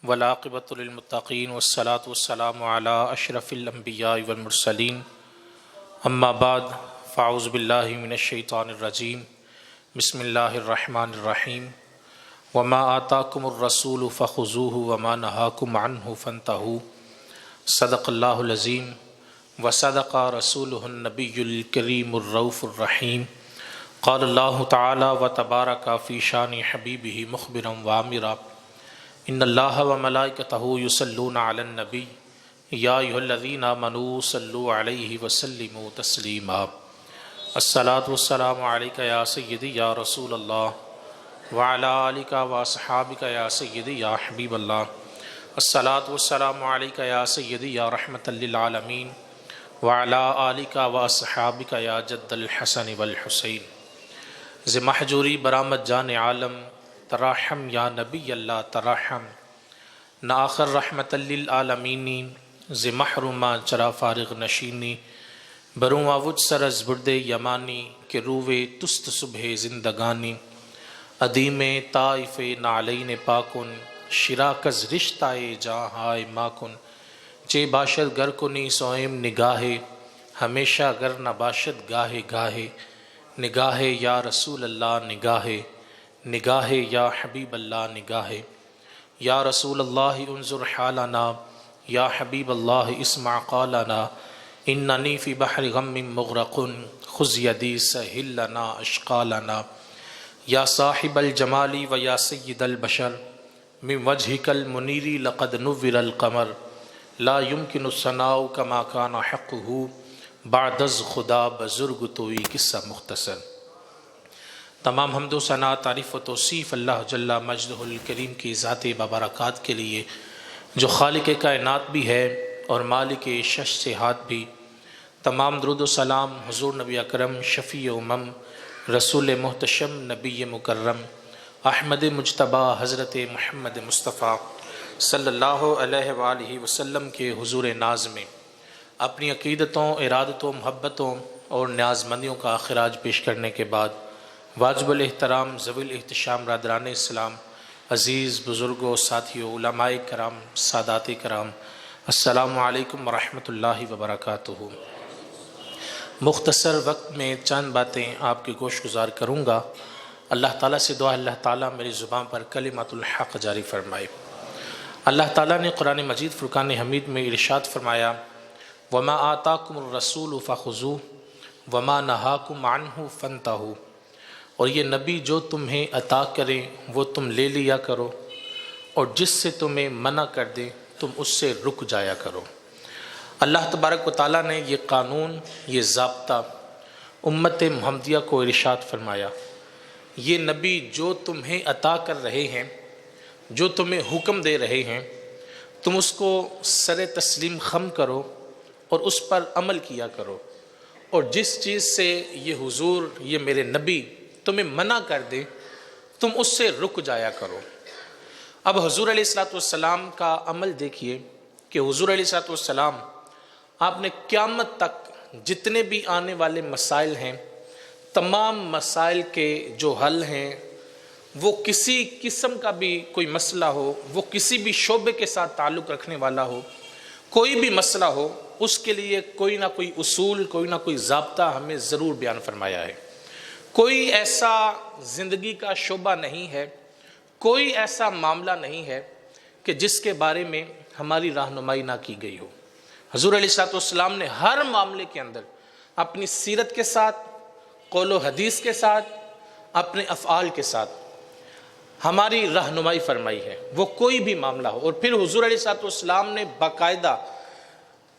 والعاقبۃ للمتقین والصلاة والسلام علی اشرف الانبیاء والمرسلین اما بعد فاعوذ باللہ من الشیطان الرجیم بسم اللہ الرحمن الرحیم وما آتاکم الرسول فخذوہ وما نہاکم عنہ فانتہوا صدق اللہ العظیم وصدق رسولہ النبی الکریم الرؤوف الرحیم قال اللہ تعالی وتبارک فی شان حبیبہ مخبرا وآمرا ان اللہ وملائکتہ یصلون علی النبی یا ایھا الذین آمنوا صلوا علیہ وسلموا تسلیما الصلاۃ والسلام علیک یا سیدی یا رسول اللہ وعلی آلک واصحابک یا سیدی یا حبیب اللہ الصلاۃ والسلام علیک یا سیدی یا رحمۃ للعالمین وعلی آلک واصحابک یا جد الحسن والحسین ز محجوری برآمد جان عالم تراحم یا نبی اللہ تراحم نہ آخر رحمت للعالمین ز محرومہ چرا فارغ نشینی بروں آوج سرز برد یمانی کہ روے تست صبح زندگانی ادیم طائف نعلین پاکن شراکز رشتہ جہائے ماکن چے باشد گر کنی سوئم نگاہے ہمیشہ گر نہ باشد گاہے گاہے نگاہے یا رسول اللہ نگاہے نگاہ یا حبیب اللہ نگاہ یا رسول اللہ انظر حالنا یا حبیب اللہ اسمع قالنا اننی فی بحر غم مغرق خذ یدی سہل لنا اشقالنا یا صاحب الجمال و یا سید البشر من وجہک المنیر لقد نور القمر لا يمکن الثناء کما کان حقہ بعد از خدا بزرگ توئی قصہ مختصر۔ تمام حمد و ثنا تعریف و توصیف اللہ جل مجدہ الکریم کی ذات بابرکات کے لیے جو خالق کائنات بھی ہے اور مالک شش صحات بھی۔ تمام درود و سلام حضور نبی اکرم شفیع امم رسول محتشم نبی مکرم احمد مجتبی حضرت محمد مصطفیٰ صلی اللہ علیہ وآلہ وسلم کے حضور ناز میں اپنی عقیدتوں، ارادتوں، محبتوں اور نیاز مندیوں کا خراج پیش کرنے کے بعد واجب الاحترام ذوی الاحتشام برادران اسلام، عزیز بزرگوں، ساتھیوں، علماء کرام، سادات کرام، السلام علیکم ورحمۃ اللہ وبرکاتہ۔ مختصر وقت میں چند باتیں آپ کی گوش گزار کروں گا۔ اللہ تعالیٰ سے دعا اللہ تعالیٰ میری زبان پر کلمۃ الحق جاری فرمائے۔ اللہ تعالیٰ نے قرآن مجید فرقان حمید میں ارشاد فرمایا وما آتاکم الرسول فخذوہ وما نہاکم عنہ فانتہوا، اور یہ نبی جو تمہیں عطا کریں وہ تم لے لیا کرو، اور جس سے تمہیں منع کر دیں تم اس سے رک جایا کرو۔ اللہ تبارک و تعالیٰ نے یہ قانون، یہ ضابطہ امت محمدیہ کو ارشاد فرمایا، یہ نبی جو تمہیں عطا کر رہے ہیں، جو تمہیں حکم دے رہے ہیں، تم اس کو سر تسلیم خم کرو اور اس پر عمل کیا کرو، اور جس چیز سے یہ حضور، یہ میرے نبی تمہیں منع کر دے تم اس سے رک جایا کرو۔ اب حضور علیہ السلام کا عمل دیکھیے کہ حضور علیہ السلام آپ نے قیامت تک جتنے بھی آنے والے مسائل ہیں، تمام مسائل کے جو حل ہیں، وہ کسی قسم کا بھی کوئی مسئلہ ہو، وہ کسی بھی شعبے کے ساتھ تعلق رکھنے والا ہو، کوئی بھی مسئلہ ہو، اس کے لیے کوئی نہ کوئی اصول، کوئی نہ کوئی ضابطہ ہمیں ضرور بیان فرمایا ہے۔ کوئی ایسا زندگی کا شعبہ نہیں ہے، کوئی ایسا معاملہ نہیں ہے کہ جس کے بارے میں ہماری رہنمائی نہ کی گئی ہو۔ حضور علیہ السلام نے ہر معاملے کے اندر اپنی سیرت کے ساتھ، قول و حدیث کے ساتھ، اپنے افعال کے ساتھ ہماری رہنمائی فرمائی ہے، وہ کوئی بھی معاملہ ہو۔ اور پھر حضور علیہ السلام نے باقاعدہ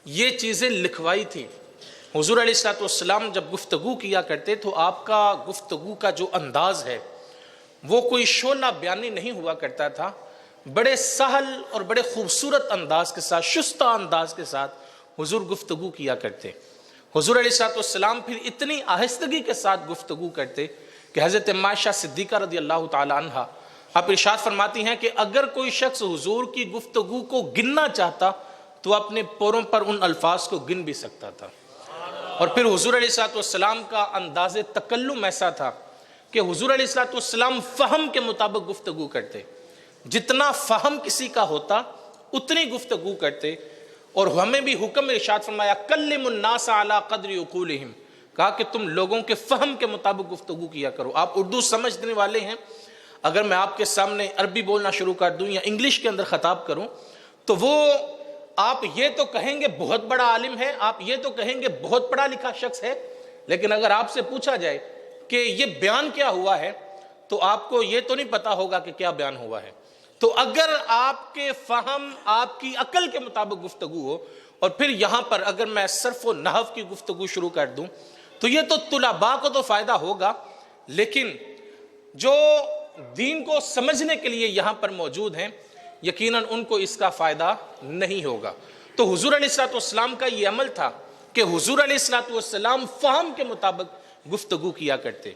یہ چیزیں لکھوائی تھیں۔ حضور علیہ السلام جب گفتگو کیا کرتے تو آپ کا گفتگو کا جو انداز ہے وہ کوئی شعلہ بیانی نہیں ہوا کرتا تھا، بڑے سہل اور بڑے خوبصورت انداز کے ساتھ، شستہ انداز کے ساتھ حضور گفتگو کیا کرتے۔ حضور علیہ السلام پھر اتنی آہستگی کے ساتھ گفتگو کرتے کہ حضرت عائشہ صدیقہ رضی اللہ تعالی عنہ آپ ارشاد فرماتی ہیں کہ اگر کوئی شخص حضور کی گفتگو کو گننا چاہتا تو اپنے پوروں پر ان الفاظ کو گن بھی سکتا تھا۔ اور پھر حضور علیہ السلام کا انداز تکلم ایسا تھا کہ حضور علیہ السلام فہم کے مطابق گفتگو کرتے، جتنا فہم کسی کا ہوتا اتنی گفتگو کرتے، اور ہمیں بھی حکم ارشاد فرمایا کلم الناس علی قدر عقولہم، کہا کہ تم لوگوں کے فہم کے مطابق گفتگو کیا کرو۔ آپ اردو سمجھنے والے ہیں، اگر میں آپ کے سامنے عربی بولنا شروع کر دوں یا انگلش کے اندر خطاب کروں تو وہ آپ یہ تو کہیں گے بہت بڑا عالم ہے، آپ یہ تو کہیں گے بہت پڑھا لکھا شخص ہے، لیکن اگر آپ سے پوچھا جائے کہ یہ بیان کیا ہوا ہے تو آپ کو یہ تو نہیں پتا ہوگا کہ کیا بیان ہوا ہے۔ تو اگر آپ کے فہم، آپ کی عقل کے مطابق گفتگو ہو، اور پھر یہاں پر اگر میں صرف و نحو کی گفتگو شروع کر دوں تو یہ تو طلباء کو تو فائدہ ہوگا، لیکن جو دین کو سمجھنے کے لیے یہاں پر موجود ہیں یقیناً ان کو اس کا فائدہ نہیں ہوگا۔ تو حضور علیہ السلام کا یہ عمل تھا کہ حضور علیہ السلام فہم کے مطابق گفتگو کیا کرتے،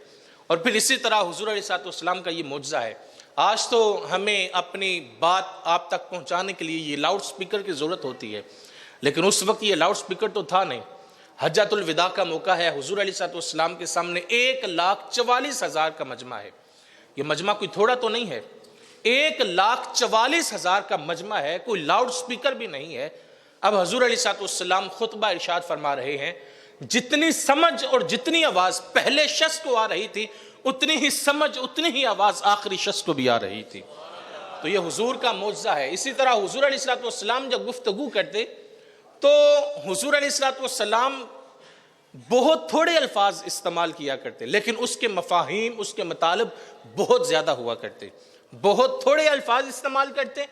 اور پھر اسی طرح حضور علیہ السلام کا یہ معجزہ ہے۔ آج تو ہمیں اپنی بات آپ تک پہنچانے کے لیے یہ لاؤڈ سپیکر کی ضرورت ہوتی ہے، لیکن اس وقت یہ لاؤڈ سپیکر تو تھا نہیں۔ حجۃ الوداع کا موقع ہے، حضور علیہ السلام کے سامنے 1,44,000 کا مجمع ہے۔ یہ مجمع کوئی تھوڑا تو نہیں ہے، 1,44,000 کا مجمع ہے، کوئی لاؤڈ سپیکر بھی نہیں ہے۔ اب حضور علیہ السلام خطبہ ارشاد فرما رہے ہیں، جتنی سمجھ اور جتنی آواز پہلے شخص کو آ رہی تھی اتنی ہی سمجھ، اتنی ہی آواز آخری شخص کو بھی آ رہی تھی۔ تو یہ حضور کا معجزہ ہے۔ اسی طرح حضور علیہ السلام جب گفتگو کرتے تو حضور علیہ السلام بہت تھوڑے الفاظ استعمال کیا کرتے، لیکن اس کے مفاہیم، اس کے مطالب بہت زیادہ ہوا کرتے۔ بہت تھوڑے الفاظ استعمال کرتے،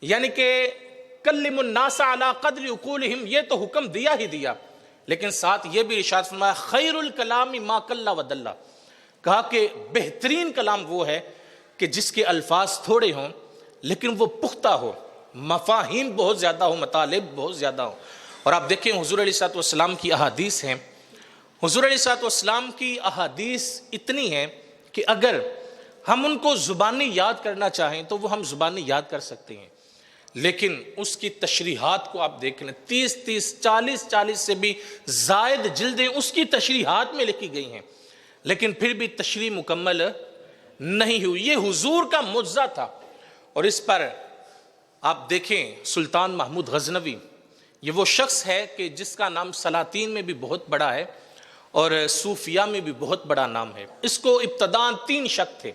یعنی کہ کلم الناس علی قدر عقولہم، یہ تو حکم دیا ہی دیا، لیکن ساتھ یہ بھی ارشاد فرمایا خیر الکلام ما قل و دل، کہا کہ بہترین کلام وہ ہے کہ جس کے الفاظ تھوڑے ہوں لیکن وہ پختہ ہو، مفاہیم بہت زیادہ ہو، مطالب بہت زیادہ ہو۔ اور آپ دیکھیں حضور علیہ السلام کی احادیث ہیں، حضور علیہ السلام کی احادیث اتنی ہیں کہ اگر ہم ان کو زبانی یاد کرنا چاہیں تو وہ ہم زبانی یاد کر سکتے ہیں، لیکن اس کی تشریحات کو آپ دیکھ لیں، 30 40 سے بھی زائد جلدیں اس کی تشریحات میں لکھی گئی ہیں، لیکن پھر بھی تشریح مکمل نہیں ہوئی۔ یہ حضور کا معجزہ تھا۔ اور اس پر آپ دیکھیں سلطان محمود غزنوی، یہ وہ شخص ہے کہ جس کا نام سلاطین میں بھی بہت بڑا ہے اور صوفیہ میں بھی بہت بڑا نام ہے۔ اس کو ابتداً 3 شک تھے۔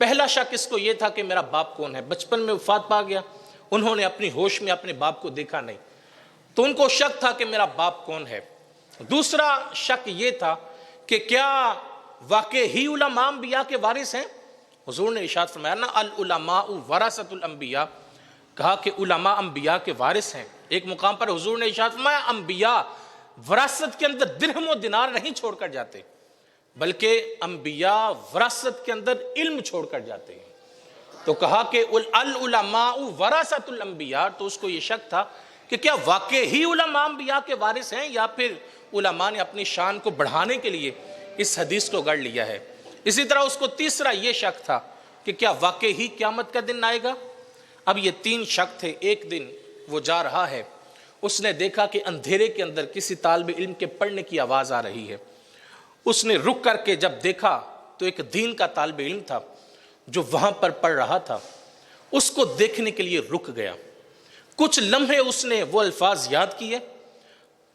پہلا شک اس کو یہ تھا کہ میرا باپ کون ہے، بچپن میں وفات پا گیا، انہوں نے اپنی ہوش میں اپنے باپ کو دیکھا نہیں، تو ان کو شک تھا کہ میرا باپ کون ہے۔ دوسرا شک یہ تھا کہ کیا واقع ہی علماء انبیاء کے وارث ہیں؟ حضور نے ارشاد فرمایا نا العلماء ورثۃ الانبیاء، کہا کہ علماء انبیاء کے وارث ہیں۔ ایک مقام پر حضور نے ارشاد فرمایا انبیاء وراثت کے اندر درہم و دینار نہیں چھوڑ کر جاتے، بلکہ انبیاء وراثت کے اندر علم چھوڑ کر جاتے ہیں۔ تو کہا کہ العلماء ورثۃ الانبیاء، تو اس کو یہ شک تھا کہ کیا واقع ہی علماء انبیاء کے وارث ہیں یا پھر علماء نے اپنی شان کو بڑھانے کے لیے اس حدیث کو گڑھ لیا ہے۔ اسی طرح اس کو تیسرا یہ شک تھا کہ کیا واقع ہی قیامت کا دن آئے گا۔ اب یہ 3 شک تھے۔ ایک دن وہ جا رہا ہے، اس نے دیکھا کہ اندھیرے کے اندر کسی طالب علم کے پڑھنے کی آواز آ رہی ہے۔ اس نے رک کر کے جب دیکھا تو ایک دین کا طالب علم تھا جو وہاں پر پڑھ رہا تھا، اس کو دیکھنے کے لیے رک گیا۔ کچھ لمحے اس نے وہ الفاظ یاد کیے،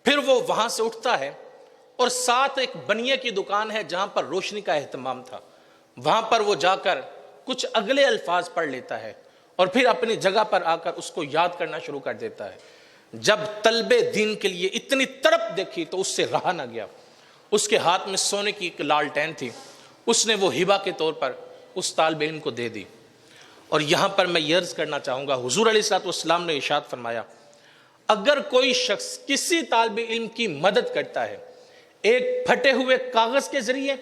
پھر وہ وہاں سے اٹھتا ہے اور ساتھ ایک بنیے کی دکان ہے جہاں پر روشنی کا اہتمام تھا، وہاں پر وہ جا کر کچھ اگلے الفاظ پڑھ لیتا ہے اور پھر اپنی جگہ پر آ کر اس کو یاد کرنا شروع کر دیتا ہے۔ جب طلب دین کے لیے اتنی تڑپ دیکھی تو اس سے رہا نہ گیا۔ اس کے ہاتھ میں سونے کی ایک لالٹین تھی، اس نے وہ ہبہ کے طور پر اس طالب علم کو دے دی۔ اور یہاں پر میں یہ عرض کرنا چاہوں گا، حضور علیہ السلام نے ارشاد فرمایا اگر کوئی شخص کسی طالب علم کی مدد کرتا ہے ایک پھٹے ہوئے کاغذ کے ذریعے،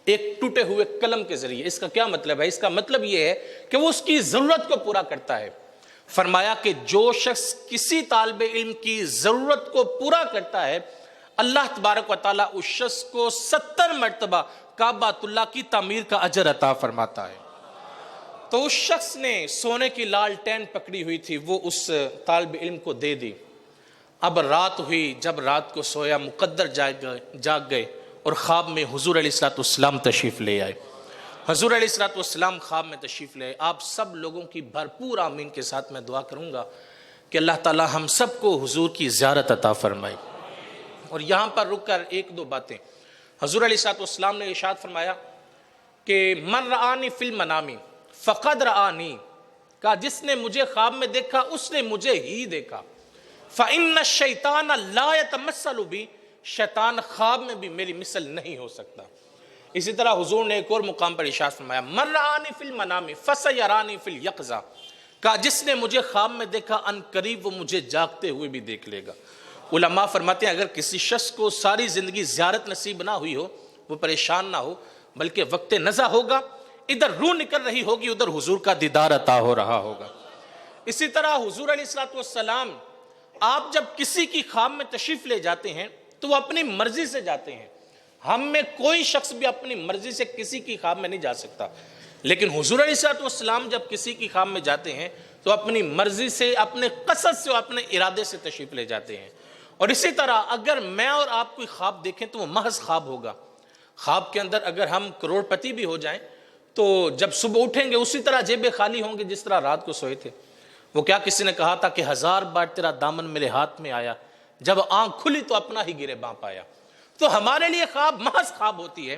ایک ٹوٹے ہوئے قلم کے ذریعے، اس کا کیا مطلب ہے؟ اس کا مطلب یہ ہے کہ وہ اس کی ضرورت کو پورا کرتا ہے۔ فرمایا کہ جو شخص کسی طالب علم کی ضرورت کو پورا کرتا ہے، اللہ تبارک و تعالیٰ اس شخص کو 70 مرتبہ کعبۃ اللہ کی تعمیر کا اجر عطا فرماتا ہے۔ تو اس شخص نے سونے کی لالٹین پکڑی ہوئی تھی، وہ اس طالب علم کو دے دی۔ اب رات ہوئی، جب رات کو سویا مقدر جاگ گئے اور خواب میں حضور علیہ السلام تشریف لے آئے۔ حضور علیہ الصلوۃ والسلام خواب میں تشریف لے. آپ سب لوگوں کی بھرپور آمین کے ساتھ میں دعا کروں گا کہ اللہ تعالی ہم سب کو حضور کی زیارت عطا فرمائے. اور یہاں پر رک کر ایک دو باتیں. حضور علیہ الصلوۃ والسلام نے ارشاد فرمایا کہ من رآنی فی المنام فقد رآنی، کہا جس نے مجھے خواب میں دیکھا اس نے مجھے ہی دیکھا. فإن الشیطان لا يتمثل بی، شیطان خواب میں بھی میری مثل نہیں ہو سکتا. اسی طرح حضور نے ایک اور مقام پر ارشاد فرمایا من رآنی فی المنام فسیرانی فی الیقظہ، کہا جس نے مجھے خواب میں دیکھا ان قریب وہ مجھے جاگتے ہوئے بھی دیکھ لے گا. علماء فرماتے ہیں اگر کسی شخص کو ساری زندگی زیارت نصیب نہ ہوئی ہو، وہ پریشان نہ ہو، بلکہ وقت نزا ہوگا، ادھر روح نکل رہی ہوگی، ادھر حضور کا دیدار عطا ہو رہا ہوگا. اسی طرح حضور علیہ الصلوۃ والسلام آپ جب کسی کی خواب میں تشریف لے جاتے ہیں تو وہ اپنی مرضی سے جاتے ہیں. ہم میں کوئی شخص بھی اپنی مرضی سے کسی کی خواب میں نہیں جا سکتا، لیکن حضور علیہ الصلوۃ والسلام جب کسی کی خواب میں جاتے ہیں تو اپنی مرضی سے، اپنے قصد سے، اپنے ارادے سے تشریف لے جاتے ہیں. اور اسی طرح اگر میں اور آپ کوئی خواب دیکھیں تو وہ محض خواب ہوگا. خواب کے اندر اگر ہم کروڑ پتی بھی ہو جائیں تو جب صبح اٹھیں گے اسی طرح جیبیں خالی ہوں گے جس طرح رات کو سوئے تھے. وہ کیا کسی نے کہا تھا کہ 1000 بار تیرا دامن میرے ہاتھ میں آیا، جب آنکھ کھلی تو اپنا ہی گرے بانپ آیا. تو ہمارے لیے خواب محض خواب ہوتی ہے،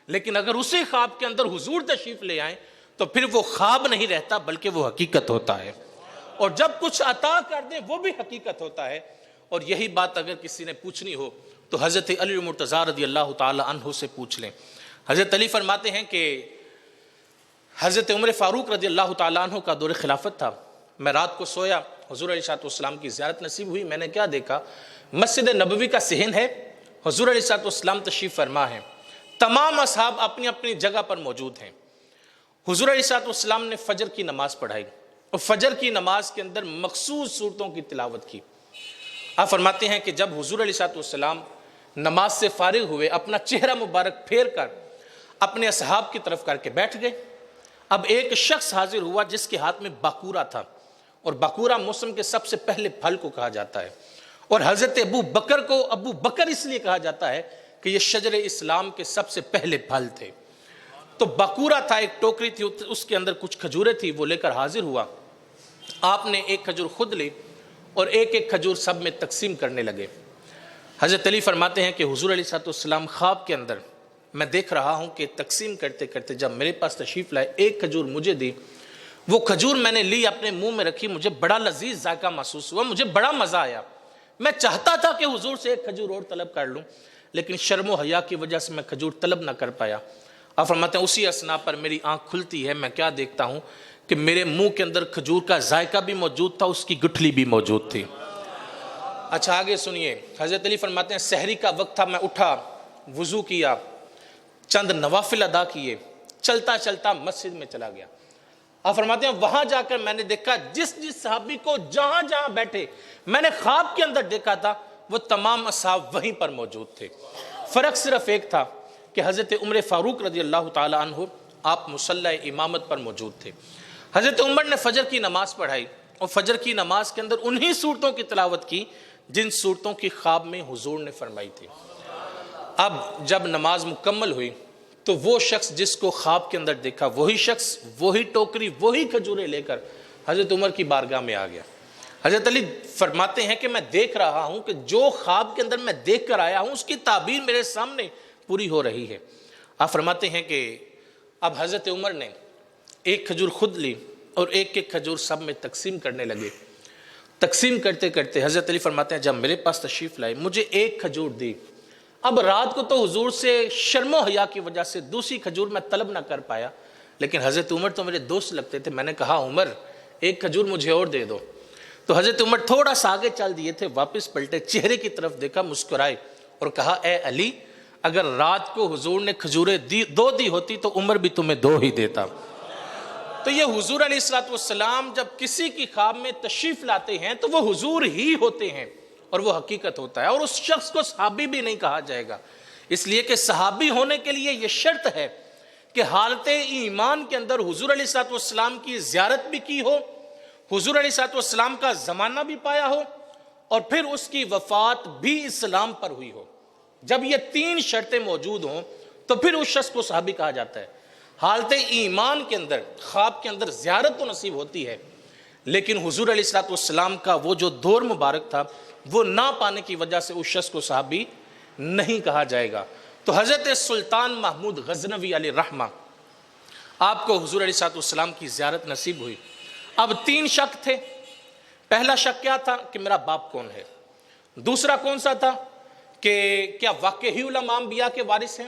لیکن اگر اسی خواب کے اندر حضور تشریف لے آئیں تو پھر وہ خواب نہیں رہتا بلکہ وہ حقیقت ہوتا ہے. اور جب کچھ عطا کر دیں وہ بھی حقیقت ہوتا ہے. اور یہی بات اگر کسی نے پوچھنی ہو تو حضرت علی مرتضیٰ رضی اللہ تعالی عنہ سے پوچھ لیں. حضرت علی فرماتے ہیں کہ حضرت عمر فاروق رضی اللہ تعالیٰ عنہ کا دور خلافت تھا. میں رات کو سویا، حضور علیہ الصلوۃ والسلام کی زیارت نصیب ہوئی. میں نے کیا دیکھا؟ مسجد نبوی کا صحن ہے، حضور علیہ الصلوۃ والسلام تشریف فرما ہے، تمام اصحاب اپنی اپنی جگہ پر موجود ہیں. حضور علیہ الصلوۃ والسلام نے فجر کی نماز پڑھائی اور فجر کی نماز کے اندر مخصوص صورتوں کی تلاوت کی. آپ فرماتے ہیں کہ جب حضور علیہ الصلوۃ والسلام نماز سے فارغ ہوئے اپنا چہرہ مبارک پھیر کر اپنے اصحاب کی طرف کر کے بیٹھ گئے. اب ایک شخص حاضر ہوا جس کے ہاتھ میں باکورہ تھا، اور باکورہ موسم کے سب سے پہلے پھل کو کہا جاتا ہے. اور حضرت ابو بکر کو ابو بکر اس لیے کہا جاتا ہے کہ یہ شجر اسلام کے سب سے پہلے پھل تھے. تو باکورہ تھا، ایک ٹوکری تھی، اس کے اندر کچھ کھجوریں تھی، وہ لے کر حاضر ہوا. آپ نے ایک کھجور خود لی اور ایک ایک کھجور سب میں تقسیم کرنے لگے. حضرت علی فرماتے ہیں کہ حضور علیہ الصلوۃ والسلام خواب کے اندر میں دیکھ رہا ہوں کہ تقسیم کرتے کرتے جب میرے پاس تشریف لائے، ایک کھجور مجھے دی. وہ کھجور میں نے لی، اپنے منہ میں رکھی، مجھے بڑا لذیذ ذائقہ محسوس ہوا، مجھے بڑا مزہ آیا. میں چاہتا تھا کہ حضور سے ایک کھجور اور طلب کر لوں، لیکن شرم و حیا کی وجہ سے میں کھجور طلب نہ کر پایا. آپ فرماتے ہیں اسی اثنا پر میری آنکھ کھلتی ہے، میں کیا دیکھتا ہوں کہ میرے منہ کے اندر کھجور کا ذائقہ بھی موجود تھا، اس کی گٹھلی بھی موجود تھی. اچھا آگے سنیے. حضرت علی فرماتے ہیں سحری کا وقت تھا، میں اٹھا، وضو کیا، چند نوافل ادا کیے، چلتا چلتا مسجد میں چلا گیا. آپ فرماتے ہیں وہاں جا کر میں نے دیکھا جس صحابی کو جہاں جہاں بیٹھے میں نے خواب کے اندر دیکھا تھا وہ تمام اصحاب وہیں پر موجود تھے. فرق صرف ایک تھا کہ حضرت عمر فاروق رضی اللہ تعالی عنہ آپ مصلی امامت پر موجود تھے. حضرت عمر نے فجر کی نماز پڑھائی اور فجر کی نماز کے اندر انہی صورتوں کی تلاوت کی جن صورتوں کی خواب میں حضور نے فرمائی تھی. اب جب نماز مکمل ہوئی تو وہ شخص جس کو خواب کے اندر دیکھا وہی شخص وہی ٹوکری وہی کھجوریں لے کر حضرت عمر کی بارگاہ میں آ گیا. حضرت علی فرماتے ہیں کہ میں دیکھ رہا ہوں کہ جو خواب کے اندر میں دیکھ کر آیا ہوں اس کی تعبیر میرے سامنے پوری ہو رہی ہے. آپ فرماتے ہیں کہ اب حضرت عمر نے ایک کھجور خود لی اور ایک ایک کھجور سب میں تقسیم کرنے لگے. تقسیم کرتے کرتے حضرت علی فرماتے ہیں جب میرے پاس تشریف لائے مجھے ایک کھجور دی. اب رات کو تو حضور سے شرم و حیا کی وجہ سے دوسری کھجور میں طلب نہ کر پایا، لیکن حضرت عمر تو میرے دوست لگتے تھے. میں نے کہا عمر ایک کھجور مجھے اور دے دو. تو حضرت عمر تھوڑا سا آگے چل دیے تھے، واپس پلٹے، چہرے کی طرف دیکھا، مسکرائے اور کہا اے علی اگر رات کو حضور نے کھجوریں دو دی ہوتی تو عمر بھی تمہیں دو ہی دیتا. تو یہ حضور علیہ الصلوۃ والسلام جب کسی کی خواب میں تشریف لاتے ہیں تو وہ حضور ہی ہوتے ہیں اور وہ حقیقت ہوتا ہے. اور اس شخص کو صحابی بھی نہیں کہا جائے گا، اس لیے کہ صحابی ہونے کے لیے یہ شرط ہے کہ حالت ایمان کے اندر حضور علیہ الصلوۃ والسلام کی زیارت بھی کی ہو، حضور علیہ الصلوۃ والسلام کا زمانہ بھی پایا ہو، اور پھر اس کی وفات بھی اسلام پر ہوئی ہو. جب یہ تین شرطیں موجود ہوں تو پھر اس شخص کو صحابی کہا جاتا ہے. حالت ایمان کے اندر خواب کے اندر زیارت تو نصیب ہوتی ہے، لیکن حضور علیہ الصلوۃ والسلام کا وہ جو دور مبارک تھا وہ نہ پانے کی وجہ سے اس شخص کو صحابی نہیں کہا جائے گا۔ تو حضرت سلطان محمود غزنوی علیہ رحمہ، آپ کو حضور علیہ الصلوۃ والسلام کی زیارت نصیب ہوئی۔ اب 3 شک تھے۔ پہلا شک کیا تھا کہ میرا باپ کون ہے، دوسرا کون سا تھا کہ کیا واقعی علماء انبیاء کے وارث ہیں،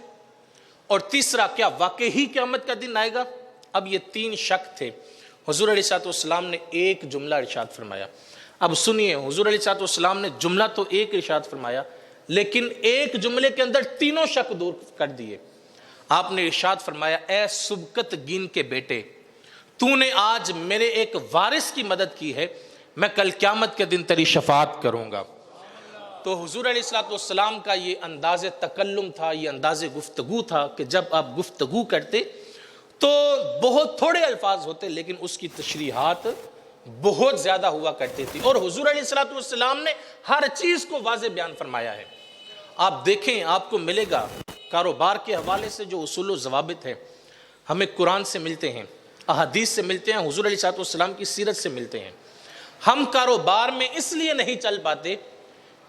اور تیسرا کیا واقعی قیامت کا دن آئے گا۔ اب یہ 3 شک تھے۔ حضور علیہ الصلوۃ والسلام نے ایک جملہ ارشاد فرمایا۔ اب سنیے، حضور علیہ الصلوۃ والسلام نے جملہ تو ایک ارشاد فرمایا، لیکن ایک جملے کے اندر تینوں شک دور کر دیے۔ آپ نے ارشاد فرمایا، اے سبکت گین کے بیٹے، تو نے آج میرے ایک وارث کی مدد کی ہے، میں کل قیامت کے دن تیری شفاعت کروں گا۔ تو حضور علیہ الصلوۃ والسلام کا یہ انداز تکلم تھا، یہ انداز گفتگو تھا کہ جب آپ گفتگو کرتے تو بہت تھوڑے الفاظ ہوتے، لیکن اس کی تشریحات بہت زیادہ ہوا کرتی تھی، اور حضور علیہ الصلوۃ والسلام نے ہر چیز کو واضح بیان فرمایا ہے۔ آپ دیکھیں، آپ کو ملے گا کاروبار کے حوالے سے جو اصول و ضوابط ہیں ہمیں قرآن سے ملتے ہیں، احادیث سے ملتے ہیں، حضور علیہ الصلوۃ والسلام کی سیرت سے ملتے ہیں۔ ہم کاروبار میں اس لیے نہیں چل پاتے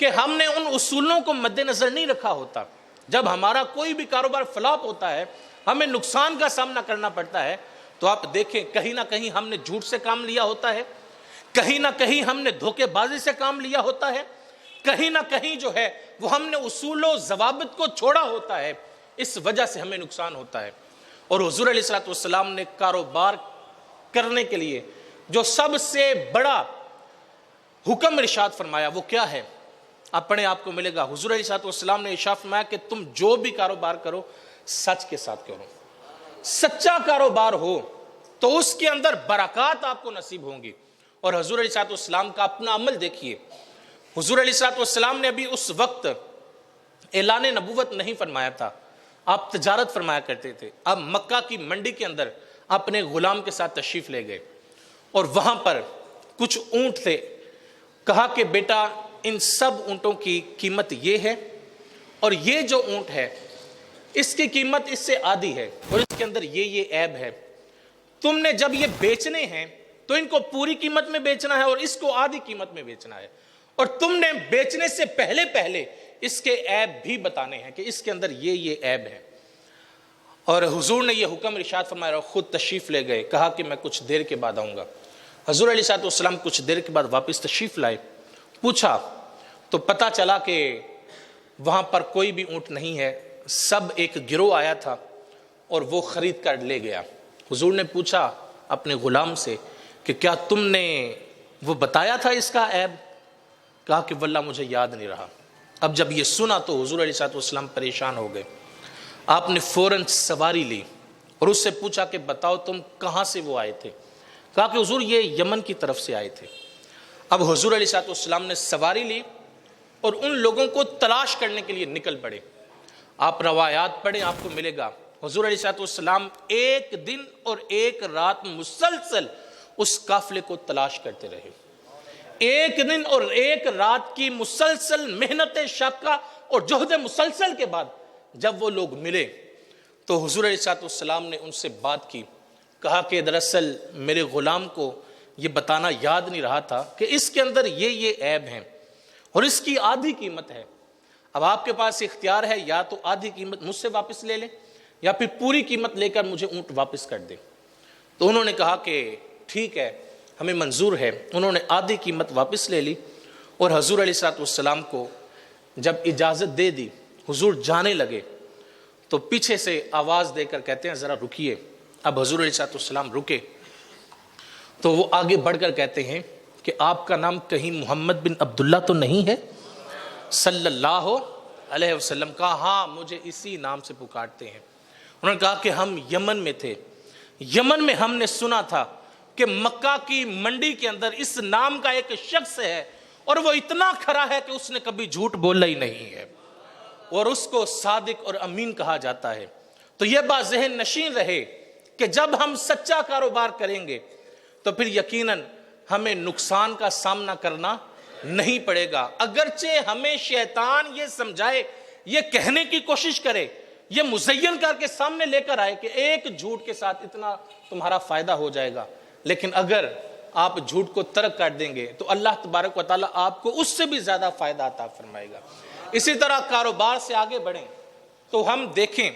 کہ ہم نے ان اصولوں کو مد نظر نہیں رکھا ہوتا۔ جب ہمارا کوئی بھی کاروبار فلاپ ہوتا ہے، ہمیں نقصان کا سامنا کرنا پڑتا ہے، تو آپ دیکھیں کہیں نہ کہیں ہم نے جھوٹ سے کام لیا ہوتا ہے، کہیں نہ کہیں ہم نے دھوکے بازی سے کام لیا ہوتا ہے، کہیں نہ کہیں جو ہے وہ ہم نے اصول و ضوابط کو چھوڑا ہوتا ہے، اس وجہ سے ہمیں نقصان ہوتا ہے۔ اور حضور علیہ الصلوۃ والسلام نے کاروبار کرنے کے لیے جو سب سے بڑا حکم ارشاد فرمایا وہ کیا ہے؟ آپ پڑھیں، آپ کو ملے گا، حضور علیہ الصلوۃ والسلام نے ارشاد فرمایا کہ تم جو بھی کاروبار کرو سچ کے ساتھ کرو۔ سچا کاروبار ہو تو اس کے اندر برکات آپ کو نصیب ہوں گی۔ اور حضور علیہ الصلوۃ والسلام کا اپنا عمل دیکھیے، حضور علیہ الصلوۃ والسلام نے ابھی اس وقت اعلان نبوت نہیں فرمایا تھا، آپ تجارت فرمایا کرتے تھے۔ اب مکہ کی منڈی کے اندر اپنے غلام کے ساتھ تشریف لے گئے، اور وہاں پر کچھ اونٹ تھے۔ کہا کہ بیٹا، ان سب اونٹوں کی قیمت یہ ہے، اور یہ جو اونٹ ہے اس کی قیمت اس سے آدھی ہے، اور اس کے اندر یہ عیب ہے۔ تم نے جب یہ بیچنے ہیں تو ان کو پوری قیمت میں بیچنا ہے اور اس کو آدھی قیمت میں بیچنا ہے، اور تم نے بیچنے سے پہلے اس کے عیب بھی بتانے ہیں کہ اس کے اندر یہ عیب ہے۔ اور حضور نے یہ حکم ارشاد فرمایا اور خود تشریف لے گئے۔ کہا کہ میں کچھ دیر کے بعد آؤں گا۔ حضور علیہ الصلوۃ والسلام کچھ دیر کے بعد واپس تشریف لائے۔ پوچھا تو پتا چلا کہ وہاں پر کوئی بھی اونٹ نہیں ہے، سب ایک گروہ آیا تھا اور وہ خرید کر لے گیا۔ حضور نے پوچھا اپنے غلام سے کہ کیا تم نے وہ بتایا تھا اس کا عیب؟ کہا کہ واللہ مجھے یاد نہیں رہا۔ اب جب یہ سنا تو حضور علیہ الصلوۃ والسلام پریشان ہو گئے۔ آپ نے فوراً سواری لی اور اس سے پوچھا کہ بتاؤ تم کہاں سے وہ آئے تھے؟ کہا کہ حضور یہ یمن کی طرف سے آئے تھے۔ اب حضور علیہ الصلوۃ والسلام نے سواری لی اور ان لوگوں کو تلاش کرنے کے لیے نکل پڑے۔ آپ روایات پڑھیں، آپ کو ملے گا حضور علیہ الصلوۃ والسلام 1 دن اور 1 رات مسلسل اس قافلے کو تلاش کرتے رہے۔ 1 دن اور 1 رات کی مسلسل محنت شاقہ اور جہد مسلسل کے بعد جب وہ لوگ ملے تو حضور علیہ الصلوۃ والسلام نے ان سے بات کی۔ کہا کہ دراصل میرے غلام کو یہ بتانا یاد نہیں رہا تھا کہ اس کے اندر یہ عیب ہیں اور اس کی آدھی قیمت ہے۔ اب آپ کے پاس اختیار ہے، یا تو آدھی قیمت مجھ سے واپس لے لیں یا پھر پوری قیمت لے کر مجھے اونٹ واپس کر دیں۔ تو انہوں نے کہا کہ ٹھیک ہے، ہمیں منظور ہے۔ انہوں نے آدھی قیمت واپس لے لی اور حضور علیہ الصلوۃ والسلام کو جب اجازت دے دی، حضور جانے لگے تو پیچھے سے آواز دے کر کہتے ہیں ذرا رکیے۔ اب حضور علیہ الصلوۃ والسلام رکے تو وہ آگے بڑھ کر کہتے ہیں کہ آپ کا نام کہیں محمد بن عبداللہ تو نہیں ہے صلی اللہ علیہ وسلم؟ کہا ہاں، مجھے اسی نام سے پکارتے ہیں۔ انہوں نے کہا کہ ہم یمن میں تھے، یمن میں ہم نے سنا تھا کہ مکہ کی منڈی کے اندر اس نام کا ایک شخص ہے اور وہ اتنا کھرا ہے کہ اس نے کبھی جھوٹ بولا ہی نہیں ہے، اور اس کو صادق اور امین کہا جاتا ہے۔ تو یہ بات ذہن نشین رہے کہ جب ہم سچا کاروبار کریں گے تو پھر یقیناً ہمیں نقصان کا سامنا کرنا نہیں پڑے گا، اگرچہ ہمیں شیطان یہ سمجھائے، یہ کہنے کی کوشش کرے یہ مزین کر کے سامنے لے کر آئے کہ ایک جھوٹ کے ساتھ اتنا تمہارا فائدہ ہو جائے گا، لیکن اگر آپ جھوٹ کو ترک کر دیں گے تو اللہ تبارک و تعالیٰ آپ کو اس سے بھی زیادہ فائدہ عطا فرمائے گا۔ اسی طرح کاروبار سے آگے بڑھیں تو ہم دیکھیں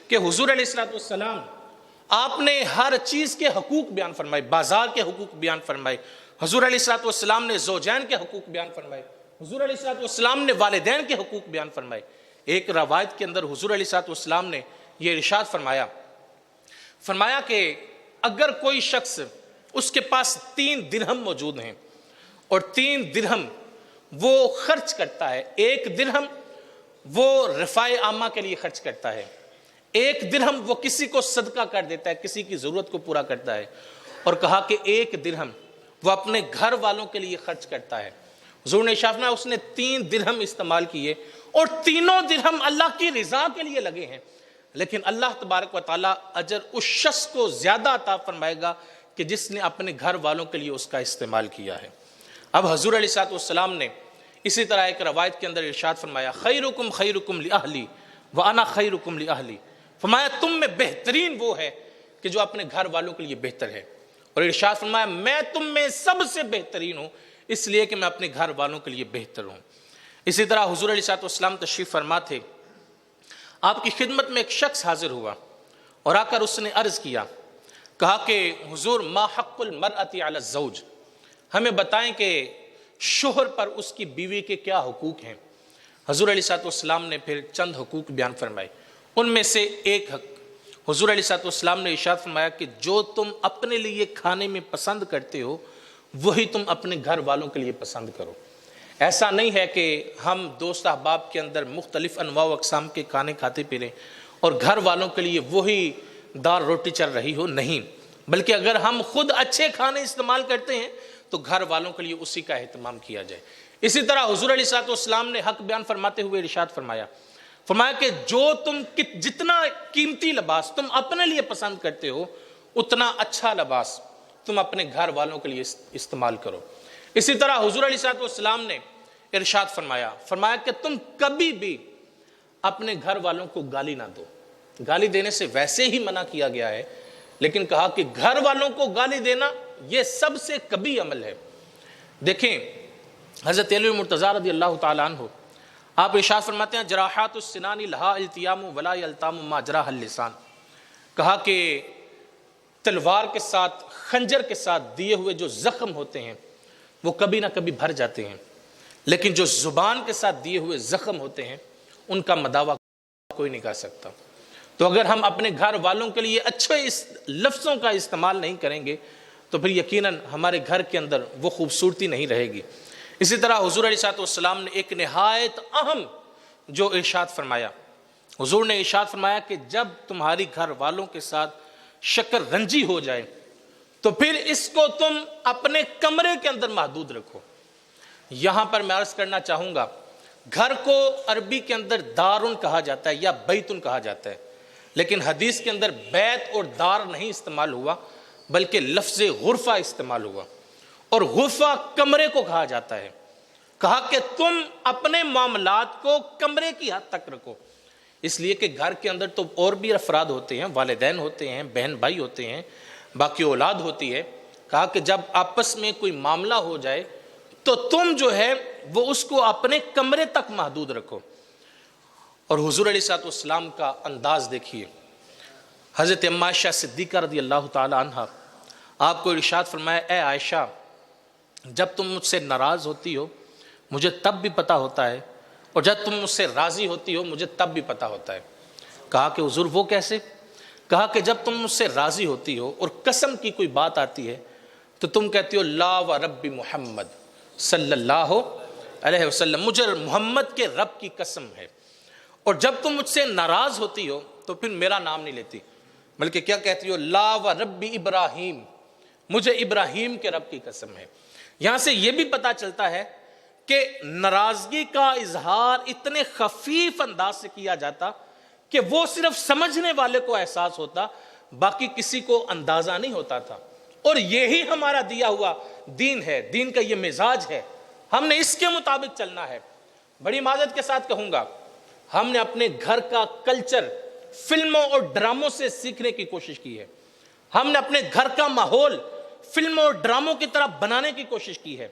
کہ حضور علیہ السلام آپ نے ہر چیز کے حقوق بیان فرمائے، بازار کے حقوق بیان فرمائے، حضور علیہ السلام نے زوجین کے حقوق بیان فرمائے، حضور علیہ السلام نے والدین کے حقوق بیان فرمائے۔ ایک روایت کے اندر حضور علیہ السلام نے یہ ارشاد فرمایا کہ اگر کوئی شخص اس کے پاس 3 درہم موجود ہیں اور 3 درہم وہ خرچ کرتا ہے، 1 درہم وہ رفاع عامہ کے لیے خرچ کرتا ہے، 1 درہم وہ کسی کو صدقہ کر دیتا ہے، کسی کی ضرورت کو پورا کرتا ہے، اور کہا کہ 1 درہم وہ اپنے گھر والوں کے لیے خرچ کرتا ہے۔ حضور نے ارشاد فرمایا اس نے 3 درہم استعمال کیے اور تینوں درہم اللہ کی رضا کے لیے لگے ہیں، لیکن اللہ تبارک و تعالیٰ اجر اس شخص کو زیادہ عطا فرمائے گا کہ جس نے اپنے گھر والوں کے لیے اس کا استعمال کیا ہے۔ اب حضور علیہ السلام نے اسی طرح ایک روایت کے اندر ارشاد فرمایا خیرکم خیرکم لأہلی وانا خیرکم لأہلی، فرمایا تم میں بہترین وہ ہے کہ جو اپنے گھر والوں کے لیے بہتر ہے، اور ارشاد فرمایا میں تم میں سب سے بہترین ہوں اس لیے کہ میں اپنے گھر والوں کے لیے بہتر ہوں۔ اسی طرح حضور علیہ السلام تشریف فرما تھے، آپ کی خدمت میں ایک شخص حاضر ہوا اور آ کر اس نے عرض کیا، کہا کہ حضور ما حق المرأة علی الزوج، ہمیں بتائیں کہ شوہر پر اس کی بیوی کے کیا حقوق ہیں۔ حضور علیہ السلام نے پھر چند حقوق بیان فرمائے، ان میں سے ایک حق حضور علیہ السلام نے ارشاد فرمایا کہ جو تم اپنے لیے کھانے میں پسند کرتے ہو وہی تم اپنے گھر والوں کے لیے پسند کرو۔ ایسا نہیں ہے کہ ہم دوست احباب کے اندر مختلف انواع و اقسام کے کھانے کھاتے پی رہے اور گھر والوں کے لیے وہی دال روٹی چل رہی ہو، نہیں، بلکہ اگر ہم خود اچھے کھانے استعمال کرتے ہیں تو گھر والوں کے لیے اسی کا اہتمام کیا جائے۔ اسی طرح حضور علیہ السلام نے حق بیان فرماتے ہوئے ارشاد فرمایا کہ جو تم جتنا قیمتی لباس تم اپنے لیے پسند کرتے ہو اتنا اچھا لباس تم اپنے گھر والوں کے لیے استعمال کرو۔ اسی طرح حضور علیہ السلام نے ارشاد فرمایا کہ تم کبھی بھی اپنے گھر والوں کو گالی نہ دو۔ گالی دینے سے ویسے ہی منع کیا گیا ہے، لیکن کہا کہ گھر والوں کو گالی دینا یہ سب سے کبھی عمل ہے۔ دیکھیں حضرت علی مرتضیٰ رضی اللہ تعالیٰ عنہ آپ ارشاد فرماتے ہیں جراحات السنان لہا التیام ولا یلتام ما جراح اللسان، کہا کہ تلوار کے ساتھ خنجر کے ساتھ دیے ہوئے جو زخم ہوتے ہیں وہ کبھی نہ کبھی بھر جاتے ہیں، لیکن جو زبان کے ساتھ دیے ہوئے زخم ہوتے ہیں ان کا مداوع کوئی نہیں کر سکتا۔ تو اگر ہم اپنے گھر والوں کے لیے اچھے لفظوں کا استعمال نہیں کریں گے تو پھر یقیناً ہمارے گھر کے اندر وہ خوبصورتی نہیں رہے گی۔ اسی طرح حضور علیہ السلام نے ایک نہایت اہم جو ارشاد فرمایا، حضور نے ارشاد فرمایا کہ جب تمہاری گھر والوں کے ساتھ شکر رنجی ہو جائے تو پھر اس کو تم اپنے کمرے کے اندر محدود رکھو۔ یہاں پر میں عرض کرنا چاہوں گا، گھر کو عربی کے اندر دارن کہا جاتا ہے یا بیتن کہا جاتا ہے، لیکن حدیث کے اندر بیت اور دار نہیں استعمال ہوا بلکہ لفظ غرفہ استعمال ہوا، اور غرفہ کمرے کو کہا جاتا ہے۔ کہا کہ تم اپنے معاملات کو کمرے کی حد تک رکھو، اس لیے کہ گھر کے اندر تو اور بھی افراد ہوتے ہیں، والدین ہوتے ہیں، بہن بھائی ہوتے ہیں، باقی اولاد ہوتی ہے۔ کہا کہ جب آپس میں کوئی معاملہ ہو جائے تو تم جو ہے وہ اس کو اپنے کمرے تک محدود رکھو۔ اور حضور علیہ السلام کا انداز دیکھیے، حضرت اما عائشہ صدیقہ رضی اللہ تعالی عنہ آپ کو ارشاد فرمایا اے عائشہ جب تم مجھ سے ناراض ہوتی ہو مجھے تب بھی پتہ ہوتا ہے، اور جب تم مجھ سے راضی ہوتی ہو مجھے تب بھی پتہ ہوتا ہے۔ کہا کہ حضور وہ کیسے؟ کہا کہ جب تم مجھ سے راضی ہوتی ہو اور قسم کی کوئی بات آتی ہے تو تم کہتی ہو لا و رب محمد صلی اللہ علیہ وسلم، مجھے محمد کے رب کی قسم ہے، اور جب تم مجھ سے ناراض ہوتی ہو تو پھر میرا نام نہیں لیتی بلکہ کیا کہتی ہو لا و رب ابراہیم، مجھے ابراہیم کے رب کی قسم ہے۔ یہاں سے یہ بھی پتہ چلتا ہے کہ ناراضگی کا اظہار اتنے خفیف انداز سے کیا جاتا کہ وہ صرف سمجھنے والے کو احساس ہوتا، باقی کسی کو اندازہ نہیں ہوتا تھا۔ اور یہی ہمارا دیا ہوا دین ہے، دین کا یہ مزاج ہے، ہم نے اس کے مطابق چلنا ہے۔ بڑی معذرت کے ساتھ کہوں گا، ہم نے اپنے گھر کا کلچر فلموں اور ڈراموں سے سیکھنے کی کوشش کی ہے. ہم نے اپنے گھر کا ماحول فلموں اور ڈراموں کی طرح بنانے کی کوشش کی ہے.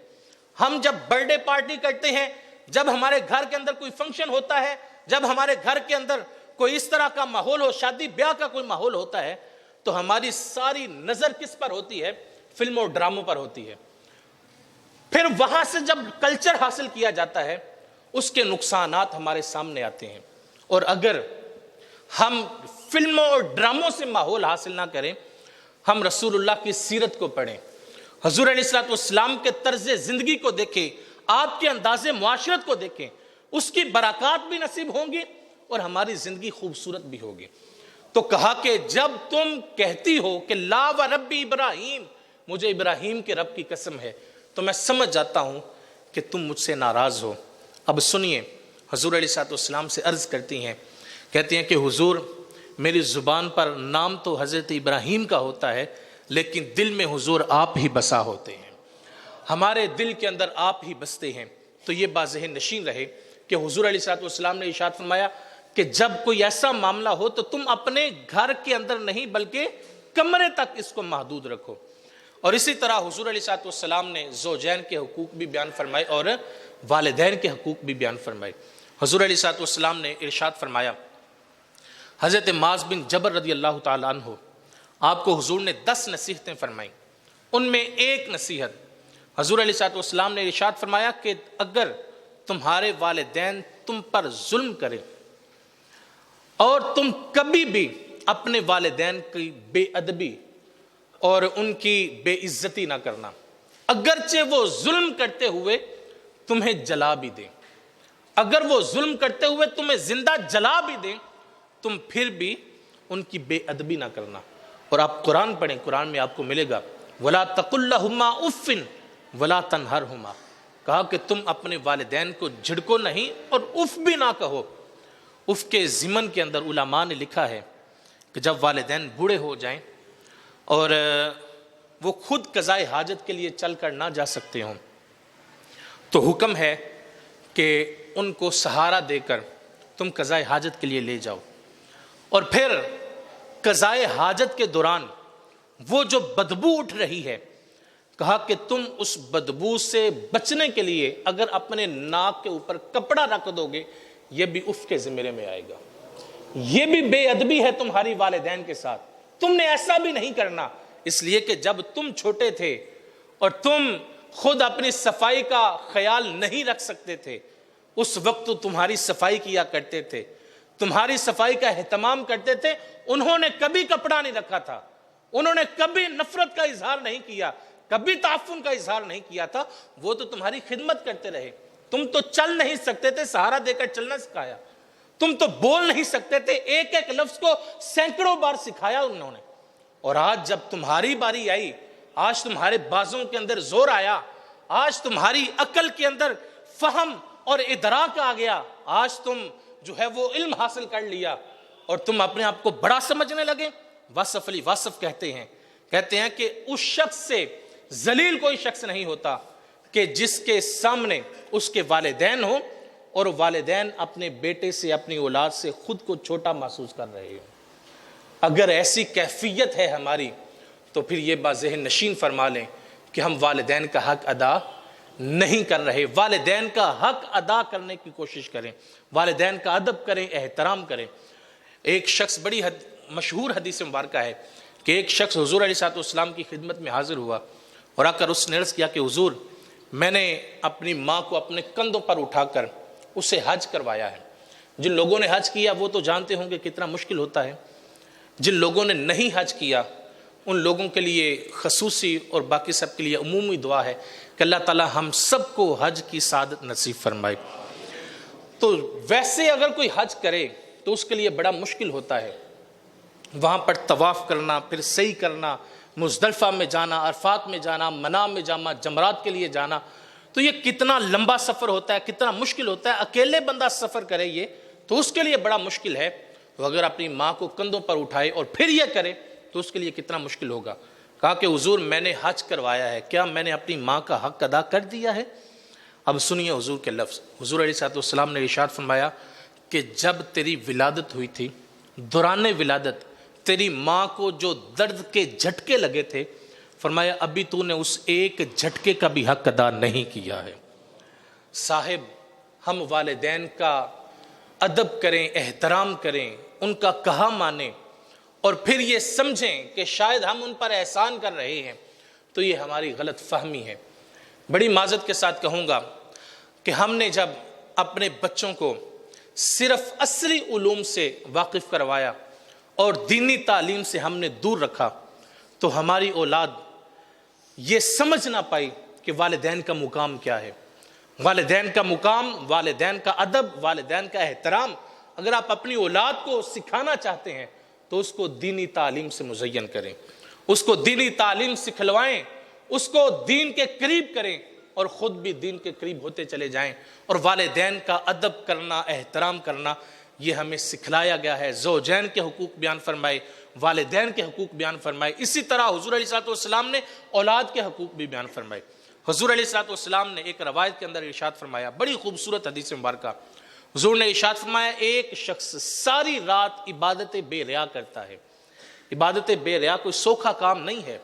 ہم جب برتھ ڈے پارٹی کرتے ہیں، جب ہمارے گھر کے اندر کوئی فنکشن ہوتا ہے، جب ہمارے گھر کے اندر کوئی اس طرح کا ماحول ہو، شادی بیاہ کا کوئی ماحول ہوتا ہے، تو ہماری ساری نظر کس پر ہوتی ہے؟ فلموں اور ڈراموں پر ہوتی ہے. پھر وہاں سے جب کلچر حاصل کیا جاتا ہے، اس کے نقصانات ہمارے سامنے آتے ہیں. اور اگر ہم فلموں اور ڈراموں سے ماحول حاصل نہ کریں، ہم رسول اللہ کی سیرت کو پڑھیں، حضور علیہ السلام کے طرز زندگی کو دیکھیں، آپ کے انداز معاشرت کو دیکھیں، اس کی برکات بھی نصیب ہوں گی اور ہماری زندگی خوبصورت بھی ہوگی. تو کہا کہ جب تم کہتی ہو کہ لا و ربی ابراہیم، مجھے ابراہیم کے رب کی قسم ہے، تو میں سمجھ جاتا ہوں کہ تم مجھ سے ناراض ہو. اب سنیے، حضور علیہ السلام سے عرض کرتی ہیں، کہتی ہیں کہ حضور میری زبان پر نام تو حضرت ابراہیم کا ہوتا ہے، لیکن دل میں حضور آپ ہی بسا ہوتے ہیں، ہمارے دل کے اندر آپ ہی بستے ہیں. تو یہ بات ذہن نشین رہے کہ حضور علیہ السلام نے ارشاد فرمایا کہ جب کوئی ایسا معاملہ ہو تو تم اپنے گھر کے اندر نہیں بلکہ کمرے تک اس کو محدود رکھو. اور اسی طرح حضور علیہ السلام نے زوجین کے حقوق بھی بیان فرمائے اور والدین کے حقوق بھی بیان فرمائے. حضور علیہ السلام نے ارشاد فرمایا، حضرت معاذ بن جبل رضی اللہ تعالیٰ عنہ، آپ کو حضور نے 10 نصیحتیں فرمائیں. ان میں ایک نصیحت حضور علیہ السلام نے ارشاد فرمایا کہ اگر تمہارے والدین تم پر ظلم کریں اور تم کبھی بھی اپنے والدین کی بے ادبی اور ان کی بے عزتی نہ کرنا، اگرچہ وہ ظلم کرتے ہوئے تمہیں جلا بھی دیں، اگر وہ ظلم کرتے ہوئے تمہیں زندہ جلا بھی دیں، تم پھر بھی ان کی بے ادبی نہ کرنا. اور آپ قرآن پڑھیں، قرآن میں آپ کو ملے گا وَلَا تَقُلْ لَهُمَا أُفٍّ وَلَا تَنْهَرْهُمَا، کہا کہ تم اپنے والدین کو جھڑکو نہیں اور اف بھی نہ کہو. اف کے ضمن کے اندر علماء نے لکھا ہے کہ جب والدین بوڑھے ہو جائیں اور وہ خود قضائے حاجت کے لیے چل کر نہ جا سکتے ہوں، تو حکم ہے کہ ان کو سہارا دے کر تم قضائے حاجت کے لیے لے جاؤ. اور پھر قضائے حاجت کے دوران وہ جو بدبو اٹھ رہی ہے، کہا کہ تم اس بدبو سے بچنے کے لیے اگر اپنے ناک کے اوپر کپڑا رکھ دو گے، یہ بھی اف کے زمرے میں آئے گا. یہ بھی بے ادبی ہے تمہاری والدین کے ساتھ. تم نے ایسا بھی نہیں کرنا، اس لیے کہ جب تم چھوٹے تھے اور تم خود اپنی صفائی کا خیال نہیں رکھ سکتے تھے، اس وقت تو تمہاری صفائی کیا کرتے تھے، تمہاری صفائی کا اہتمام کرتے تھے. انہوں نے کبھی کپڑا نہیں رکھا تھا، انہوں نے کبھی نفرت کا اظہار نہیں کیا، کبھی تعفن کا اظہار نہیں کیا تھا. وہ تو تمہاری خدمت کرتے رہے. تم تو چل نہیں سکتے تھے، سہارا دے کر چلنا سکھایا. تم تو بول نہیں سکتے تھے، ایک ایک لفظ کو سینکڑوں بار سکھایا انہوں نے. اور آج جب تمہاری باری آئی، آج تمہارے بازوں کے اندر زور آیا، آج تمہاری عقل کے اندر فہم اور ادراک آ گیا، آج تم جو ہے وہ علم حاصل کر لیا اور تم اپنے آپ کو بڑا سمجھنے لگے. واصف علی واصف کہتے ہیں کہ اس شخص سے ذلیل کوئی شخص نہیں ہوتا کہ جس کے سامنے اس کے والدین ہوں اور والدین اپنے بیٹے سے، اپنی اولاد سے خود کو چھوٹا محسوس کر رہے ہوں. اگر ایسی کیفیت ہے ہماری تو پھر یہ بات ذہن نشین فرما لیں کہ ہم والدین کا حق ادا نہیں کر رہے. والدین کا حق ادا کرنے کی کوشش کریں، والدین کا ادب کریں، احترام کریں. ایک شخص، بڑی مشہور حدیث مبارکہ ہے کہ ایک شخص حضور علیہ السلام کی خدمت میں حاضر ہوا اور آ کر اس نے عرض کیا کہ حضور، میں نے اپنی ماں کو اپنے کندھوں پر اٹھا کر اسے حج کروایا ہے. جن لوگوں نے حج کیا وہ تو جانتے ہوں کہ کتنا مشکل ہوتا ہے. جن لوگوں نے نہیں حج کیا ان لوگوں کے لیے خصوصی اور باقی سب کے لیے عمومی دعا ہے کہ اللہ تعالی ہم سب کو حج کی سعادت نصیب فرمائے. تو ویسے اگر کوئی حج کرے تو اس کے لیے بڑا مشکل ہوتا ہے. وہاں پر طواف کرنا، پھر سعی کرنا، مزدلفہ میں جانا، عرفات میں جانا، منی میں جانا، جمرات کے لیے جانا، تو یہ کتنا لمبا سفر ہوتا ہے، کتنا مشکل ہوتا ہے. اکیلے بندہ سفر کرے یہ تو اس کے لیے بڑا مشکل ہے. تو اگر اپنی ماں کو کندھوں پر اٹھائے اور پھر یہ کرے تو اس کے لیے کتنا مشکل ہوگا. کہا کہ حضور میں نے حج کروایا ہے، کیا میں نے اپنی ماں کا حق ادا کر دیا ہے؟ اب سنیے حضور کے لفظ. حضور علیہ السلام نے ارشاد فرمایا کہ جب تیری ولادت ہوئی تھی دوران ولادت تیری ماں کو جو درد کے جھٹکے لگے تھے، فرمایا ابھی تو نے اس ایک جھٹکے کا بھی حق ادا نہیں کیا ہے۔ صاحب، ہم والدین کا ادب کریں، احترام کریں، ان کا کہا مانیں، اور پھر یہ سمجھیں کہ شاید ہم ان پر احسان کر رہے ہیں، تو یہ ہماری غلط فہمی ہے۔ بڑی معذرت کے ساتھ کہوں گا کہ ہم نے جب اپنے بچوں کو صرف عصری علوم سے واقف کروایا اور دینی تعلیم سے ہم نے دور رکھا، تو ہماری اولاد یہ سمجھ نہ پائی کہ والدین کا مقام کیا ہے۔ والدین کا مقام، والدین کا ادب، والدین کا احترام اگر آپ اپنی اولاد کو سکھانا چاہتے ہیں تو اس کو دینی تعلیم سے مزین کریں، اس کو دینی تعلیم سکھلوائیں، اس کو دین کے قریب کریں، اور خود بھی دین کے قریب ہوتے چلے جائیں۔ اور والدین کا ادب کرنا، احترام کرنا، یہ ہمیں سکھلایا گیا ہے۔ زوجین کے حقوق بیان فرمائے، والدین کے حقوق بیان فرمائے، اسی طرح حضور علیہ الصلوۃ والسلام نے اولاد کے حقوق بھی بیان فرمائے۔ حضور علیہ الصلوۃ والسلام نے ایک روایت کے اندر ارشاد فرمایا، بڑی خوبصورت حدیث مبارکہ، حضور نے ارشاد فرمایا ایک شخص ساری رات عبادت بے ریا کرتا ہے۔ عبادت بے ریا کوئی سوکھا کام نہیں ہے،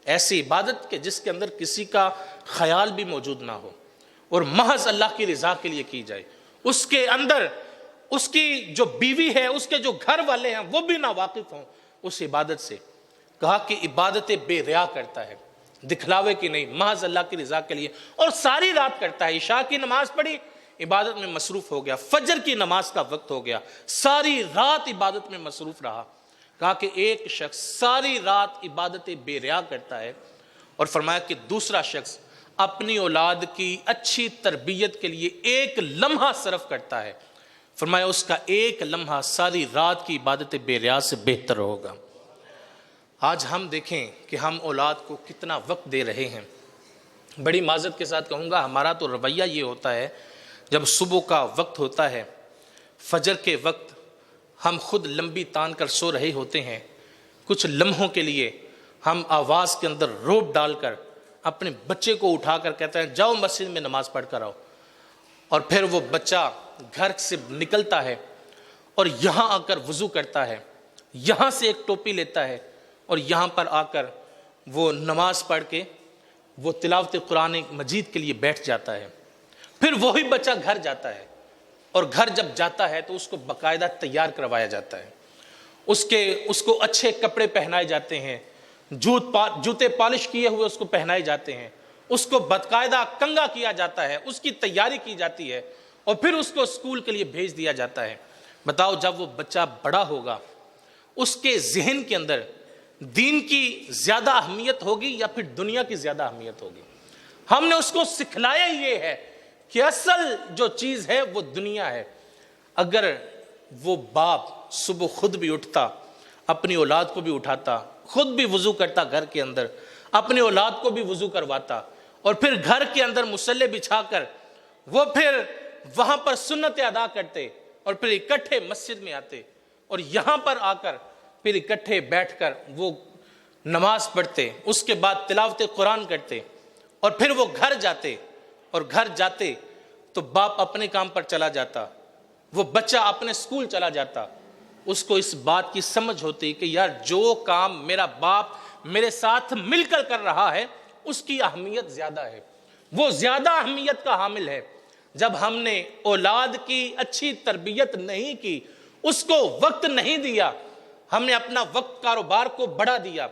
ایسی عبادت کہ جس کے اندر کسی کا خیال بھی موجود نہ ہو اور محض اللہ کی رضا کے لیے کی جائے، اس کے اندر اس کی جو بیوی ہے، اس کے جو گھر والے ہیں وہ بھی نہ واقف ہوں اس عبادت سے۔ کہا کہ عبادت بے ریا کرتا ہے، دکھلاوے کی نہیں، محض اللہ کی رضا کے لیے، اور ساری رات کرتا ہے۔ عشاء کی نماز پڑھی، عبادت میں مصروف ہو گیا، فجر کی نماز کا وقت ہو گیا، ساری رات عبادت میں مصروف رہا۔ کہا کہ ایک شخص ساری رات عبادت بے ریا کرتا ہے، اور فرمایا کہ دوسرا شخص اپنی اولاد کی اچھی تربیت کے لیے ایک لمحہ صرف کرتا ہے، فرمایا اس کا ایک لمحہ ساری رات کی عبادت بے ریا سے بہتر ہوگا۔ آج ہم دیکھیں کہ ہم اولاد کو کتنا وقت دے رہے ہیں۔ بڑی معذرت کے ساتھ کہوں گا، ہمارا تو رویہ یہ ہوتا ہے، جب صبح کا وقت ہوتا ہے، فجر کے وقت ہم خود لمبی تان کر سو رہے ہوتے ہیں، کچھ لمحوں کے لیے ہم آواز کے اندر روب ڈال کر اپنے بچے کو اٹھا کر کہتے ہیں جاؤ مسجد میں نماز پڑھ کر آؤ، اور پھر وہ بچہ گھر سے نکلتا ہے اور یہاں آ کر وضو کرتا ہے، یہاں سے ایک ٹوپی لیتا ہے اور یہاں پر آ کر وہ نماز پڑھ کے وہ تلاوت قرآن مجید کے لیے بیٹھ جاتا ہے۔ پھر وہی بچہ گھر جاتا ہے، اور گھر جب جاتا ہے تو اس کو باقاعدہ تیار کروایا جاتا ہے، اس کو اچھے کپڑے پہنائے جاتے ہیں، جوتے پالش کیے ہوئے اس کو پہنائے جاتے ہیں، اس کو باقاعدہ کنگھا کیا جاتا ہے، اس کی تیاری کی جاتی ہے، اور پھر اس کو اسکول کے لیے بھیج دیا جاتا ہے۔ بتاؤ جب وہ بچہ بڑا ہوگا اس کے ذہن کے اندر دین کی زیادہ اہمیت ہوگی یا پھر دنیا کی زیادہ اہمیت ہوگی؟ ہم نے اس کو سکھلایا یہ ہے کہ اصل جو چیز ہے وہ دنیا ہے۔ اگر وہ باپ صبح خود بھی اٹھتا، اپنی اولاد کو بھی اٹھاتا، خود بھی وضو کرتا گھر کے اندر، اپنی اولاد کو بھی وضو کرواتا، اور پھر گھر کے اندر مصلی بچھا کر وہ پھر وہاں پر سنتیں ادا کرتے، اور پھر اکٹھے مسجد میں آتے، اور یہاں پر آ کر پھر اکٹھے بیٹھ کر وہ نماز پڑھتے، اس کے بعد تلاوت قرآن کرتے، اور پھر وہ گھر جاتے، اور گھر جاتے تو باپ اپنے کام پر چلا جاتا، وہ بچہ اپنے سکول چلا جاتا، اس کو اس بات کی سمجھ ہوتی کہ یار جو کام میرا باپ میرے ساتھ مل کر کر رہا ہے اس کی اہمیت زیادہ ہے، وہ زیادہ اہمیت کا حامل ہے۔ جب ہم نے اولاد کی اچھی تربیت نہیں کی، اس کو وقت نہیں دیا، ہم نے اپنا وقت کاروبار کو بڑھا دیا،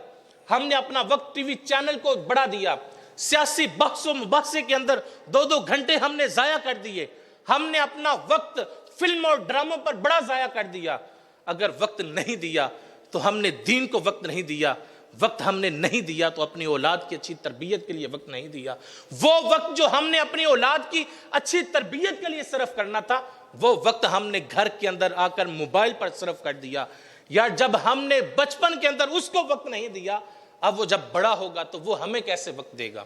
ہم نے اپنا وقت ٹی وی چینل کو بڑھا دیا، سیاسی بحث و مباحثے کے اندر 2-2 گھنٹے ہم نے ضائع کر دیے، ہم نے اپنا وقت فلم اور ڈراموں پر بڑا ضائع کر دیا۔ اگر وقت نہیں دیا تو ہم نے دین کو وقت نہیں دیا، وقت ہم نے نہیں دیا تو اپنی اولاد کی اچھی تربیت کے لیے وقت نہیں دیا۔ وہ وقت جو ہم نے اپنی اولاد کی اچھی تربیت کے لیے صرف کرنا تھا، وہ وقت ہم نے گھر کے اندر آ کر موبائل پر صرف کر دیا۔ یا جب ہم نے بچپن کے اندر اس کو وقت نہیں دیا، اب وہ جب بڑا ہوگا تو وہ ہمیں کیسے وقت دے گا؟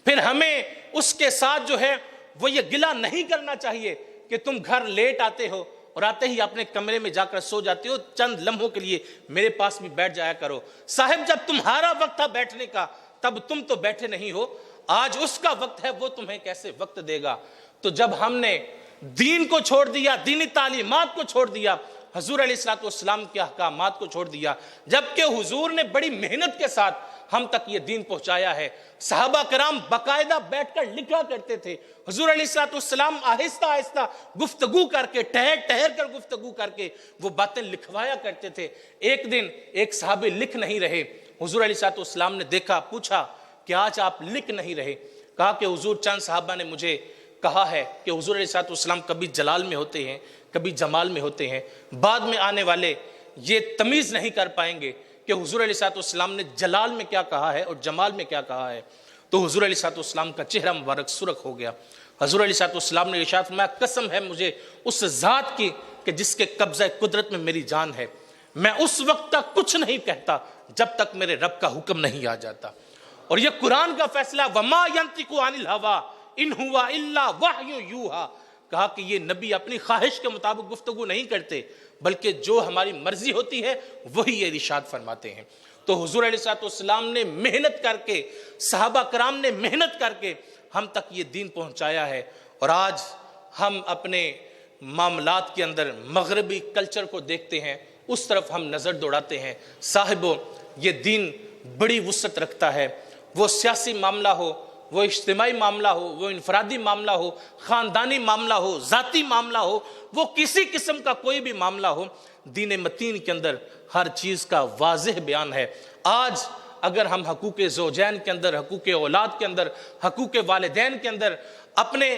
پھر ہمیں اس کے ساتھ جو ہے وہ یہ گلہ نہیں کرنا چاہیے کہ تم گھر لیٹ آتے ہو اور آتے ہی اپنے کمرے میں جا کر سو جاتے ہو، چند لمحوں کے لیے میرے پاس بھی بیٹھ جایا کرو۔ صاحب جب تمہارا وقت تھا بیٹھنے کا تب تم تو بیٹھے نہیں ہو، آج اس کا وقت ہے، وہ تمہیں کیسے وقت دے گا؟ تو جب ہم نے دین کو چھوڑ دیا، دینی تعلیمات کو چھوڑ دیا، حضور علیہ الصلوۃ والسلام کے احکامات کو چھوڑ دیا، جبکہ حضور نے بڑی محنت کے ساتھ ہم تک یہ دین پہنچایا ہے۔ صحابہ کرام باقاعدہ بیٹھ کر لکھا کرتے تھے، حضور علیہ الصلوۃ والسلام آہستہ آہستہ گفتگو کر کے، ٹھہر ٹھہر کر گفتگو کر کے وہ باتیں لکھوایا کرتے تھے۔ ایک دن ایک صحابی لکھ نہیں رہے، حضور علیہ الصلوۃ والسلام نے دیکھا، پوچھا کہ آج آپ لکھ نہیں رہے؟ کہا کہ حضور چند صحابہ نے مجھے کہا ہے کہ حضور علیہ الصلوۃ والسلام کبھی جلال میں ہوتے ہیں، کبھی جمال میں ہوتے ہیں، بعد میں آنے والے یہ تمیز نہیں کر پائیں گے کہ حضور علیہ الصلوۃ والسلام نے جلال میں کیا کہا ہے اور جمال میں کیا کہا ہے۔ تو حضور علیہ الصلوۃ والسلام کا چہرہ مبارک سرخ ہو گیا۔ حضور علیہ الصلوۃ والسلام نے ارشاد فرمایا، قسم ہے مجھے اس ذات کی کہ جس کے قبضہ قدرت میں میری جان ہے، میں اس وقت تک کچھ نہیں کہتا جب تک میرے رب کا حکم نہیں آ جاتا۔ اور یہ قرآن کا فیصلہ، وَمَا يَنطِقُ عَنِ الْهَوَىٰ إِنْ هُوَ إِلَّا وَحْيٌ يُوحَىٰ، کہا کہ یہ نبی اپنی خواہش کے مطابق گفتگو نہیں کرتے، بلکہ جو ہماری مرضی ہوتی ہے وہی یہ ارشاد فرماتے ہیں۔ تو حضور علیہ الصلوۃ والسلام نے محنت کر کے، صحابہ کرام نے محنت کر کے ہم تک یہ دین پہنچایا ہے، اور آج ہم اپنے معاملات کے اندر مغربی کلچر کو دیکھتے ہیں، اس طرف ہم نظر دوڑاتے ہیں۔ صاحبو، یہ دین بڑی وسعت رکھتا ہے، وہ سیاسی معاملہ ہو، وہ اجتماعی معاملہ ہو، وہ انفرادی معاملہ ہو، خاندانی معاملہ ہو، ذاتی معاملہ ہو، وہ کسی قسم کا کوئی بھی معاملہ ہو، دین متین کے اندر ہر چیز کا واضح بیان ہے۔ آج اگر ہم حقوق زوجین کے اندر، حقوق اولاد کے اندر، حقوق والدین کے اندر اپنے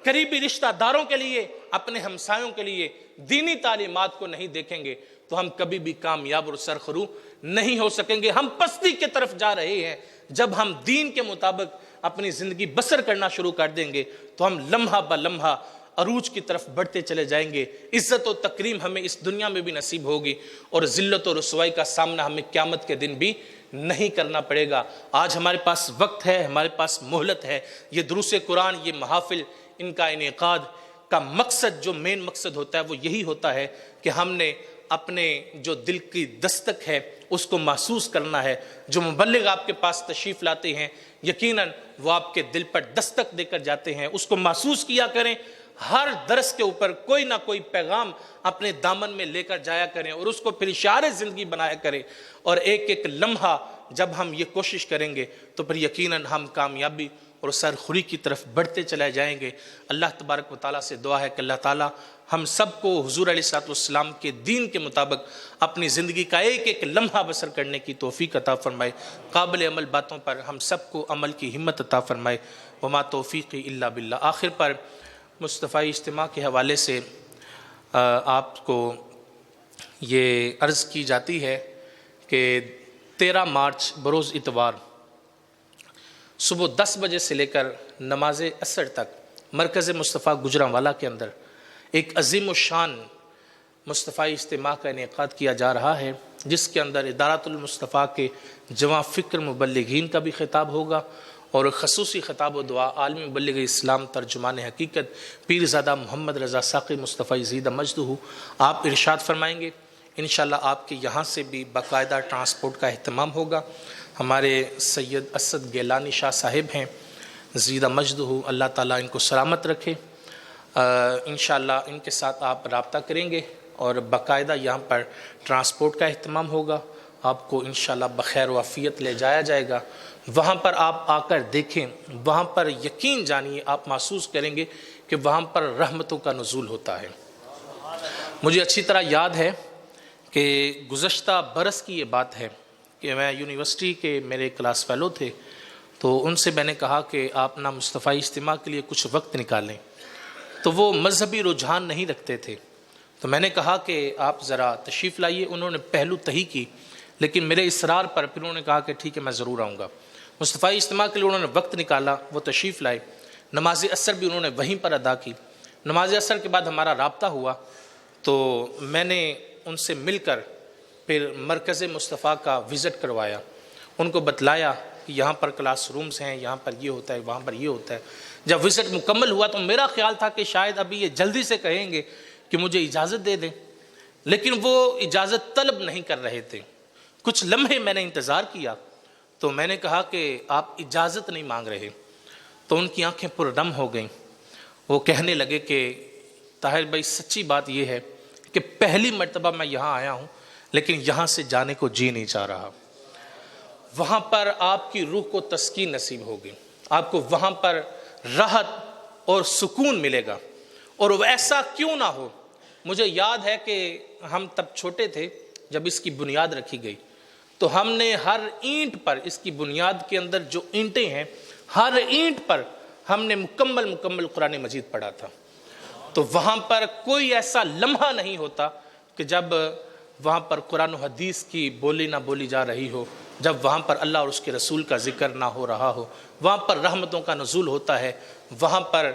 قریبی رشتہ داروں کے لیے، اپنے ہمسایوں کے لیے دینی تعلیمات کو نہیں دیکھیں گے تو ہم کبھی بھی کامیاب اور سرخرو نہیں ہو سکیں گے۔ ہم پستی کی طرف جا رہے ہیں۔ جب ہم دین کے مطابق اپنی زندگی بسر کرنا شروع کر دیں گے تو ہم لمحہ بہ لمحہ عروج کی طرف بڑھتے چلے جائیں گے۔ عزت و تکریم ہمیں اس دنیا میں بھی نصیب ہوگی، اور ذلت و رسوائی کا سامنا ہمیں قیامت کے دن بھی نہیں کرنا پڑے گا۔ آج ہمارے پاس وقت ہے، ہمارے پاس مہلت ہے۔ یہ دروس قرآن، یہ محافل، ان کا انعقاد کا مقصد، جو مین مقصد ہوتا ہے وہ یہی ہوتا ہے کہ ہم نے اپنے جو دل کی دستک ہے اس کو محسوس کرنا ہے۔ جو مبلغ آپ کے پاس تشریف لاتے ہیں، یقیناً وہ آپ کے دل پر دستک دے کر جاتے ہیں، اس کو محسوس کیا کریں۔ ہر درس کے اوپر کوئی نہ کوئی پیغام اپنے دامن میں لے کر جایا کریں، اور اس کو پھر شعار زندگی بنایا کریں، اور ایک ایک لمحہ جب ہم یہ کوشش کریں گے تو پھر یقیناً ہم کامیابی اور سرخوری کی طرف بڑھتے چلے جائیں گے۔ اللہ تبارک و تعالیٰ سے دعا ہے کہ اللہ تعالیٰ ہم سب کو حضور علیہ الصلوۃ والسلام کے دین کے مطابق اپنی زندگی کا ایک ایک لمحہ بسر کرنے کی توفیق عطا فرمائے۔ قابل عمل باتوں پر ہم سب کو عمل کی ہمت عطا فرمائے۔ وما توفیقی الا باللہ۔ آخر پر مصطفی اجتماع کے حوالے سے آپ کو یہ عرض کی جاتی ہے کہ 13 مارچ بروز اتوار صبح 10 بجے سے لے کر نماز عصر تک مرکز مصطفیٰ گجرانوالہ کے اندر ایک عظیم الشان مصطفی اجتماع کا انعقاد کیا جا رہا ہے، جس کے اندر ادارۃ المصطفیٰ کے جواں فکر مبلغین کا بھی خطاب ہوگا، اور خصوصی خطاب و دعا عالم مبلغ اسلام ترجمان حقیقت پیرزادہ محمد رضا ساقی مصطفی زیدہ مجدہ آپ ارشاد فرمائیں گے۔ انشاءاللہ آپ کے یہاں سے بھی باقاعدہ ٹرانسپورٹ کا اہتمام ہوگا۔ ہمارے سید اسد گیلانی شاہ صاحب ہیں زیدہ مجدہ، اللہ تعالیٰ ان کو سلامت رکھے۔ انشاءاللہ ان کے ساتھ آپ رابطہ کریں گے، اور باقاعدہ یہاں پر ٹرانسپورٹ کا اہتمام ہوگا۔ آپ کو انشاءاللہ بخیر و عافیت لے جایا جائے گا۔ وہاں پر آپ آ کر دیکھیں، وہاں پر یقین جانیے، آپ محسوس کریں گے کہ وہاں پر رحمتوں کا نزول ہوتا ہے۔ مجھے اچھی طرح یاد ہے کہ گزشتہ برس کی یہ بات ہے کہ میں یونیورسٹی کے میرے کلاس فیلو تھے، تو ان سے میں نے کہا کہ آپ نا مصطفی اجتماع کے لیے کچھ وقت نکالیں، تو وہ مذہبی رجحان نہیں رکھتے تھے۔ تو میں نے کہا کہ آپ ذرا تشریف لائیے۔ انہوں نے پہلو تہی کی، لیکن میرے اصرار پر پھر انہوں نے کہا کہ ٹھیک ہے میں ضرور آؤں گا۔ مصطفی اجتماع کے لیے انہوں نے وقت نکالا، وہ تشریف لائے۔ نماز عصر بھی انہوں نے وہیں پر ادا کی۔ نماز عصر کے بعد ہمارا رابطہ ہوا، تو میں نے ان سے مل کر پھر مرکز مصطفیٰ کا وزٹ کروایا، ان کو بتلایا کہ یہاں پر کلاس رومز ہیں، یہاں پر یہ ہوتا ہے، وہاں پر یہ ہوتا ہے۔ جب وزٹ مکمل ہوا تو میرا خیال تھا کہ شاید ابھی یہ جلدی سے کہیں گے کہ مجھے اجازت دے دیں، لیکن وہ اجازت طلب نہیں کر رہے تھے۔ کچھ لمحے میں نے انتظار کیا، تو میں نے کہا کہ آپ اجازت نہیں مانگ رہے، تو ان کی آنکھیں پرنم ہو گئیں۔ وہ کہنے لگے کہ طاہر بھائی سچی بات یہ ہے کہ کہ پہلی مرتبہ میں یہاں آیا ہوں لیکن یہاں سے جانے کو جی نہیں چاہ رہا۔ وہاں پر آپ کی روح کو تسکین نصیب ہوگی، آپ کو وہاں پر راحت اور سکون ملے گا، اور ایسا کیوں نہ ہو۔ مجھے یاد ہے کہ ہم تب چھوٹے تھے جب اس کی بنیاد رکھی گئی، تو ہم نے ہر اینٹ پر، اس کی بنیاد کے اندر جو اینٹیں ہیں، ہر اینٹ پر ہم نے مکمل قرآن مجید پڑھا تھا۔ تو وہاں پر کوئی ایسا لمحہ نہیں ہوتا کہ جب وہاں پر قرآن و حدیث کی بولی نہ بولی جا رہی ہو، جب وہاں پر اللہ اور اس کے رسول کا ذکر نہ ہو رہا ہو، وہاں پر رحمتوں کا نزول ہوتا ہے، وہاں پر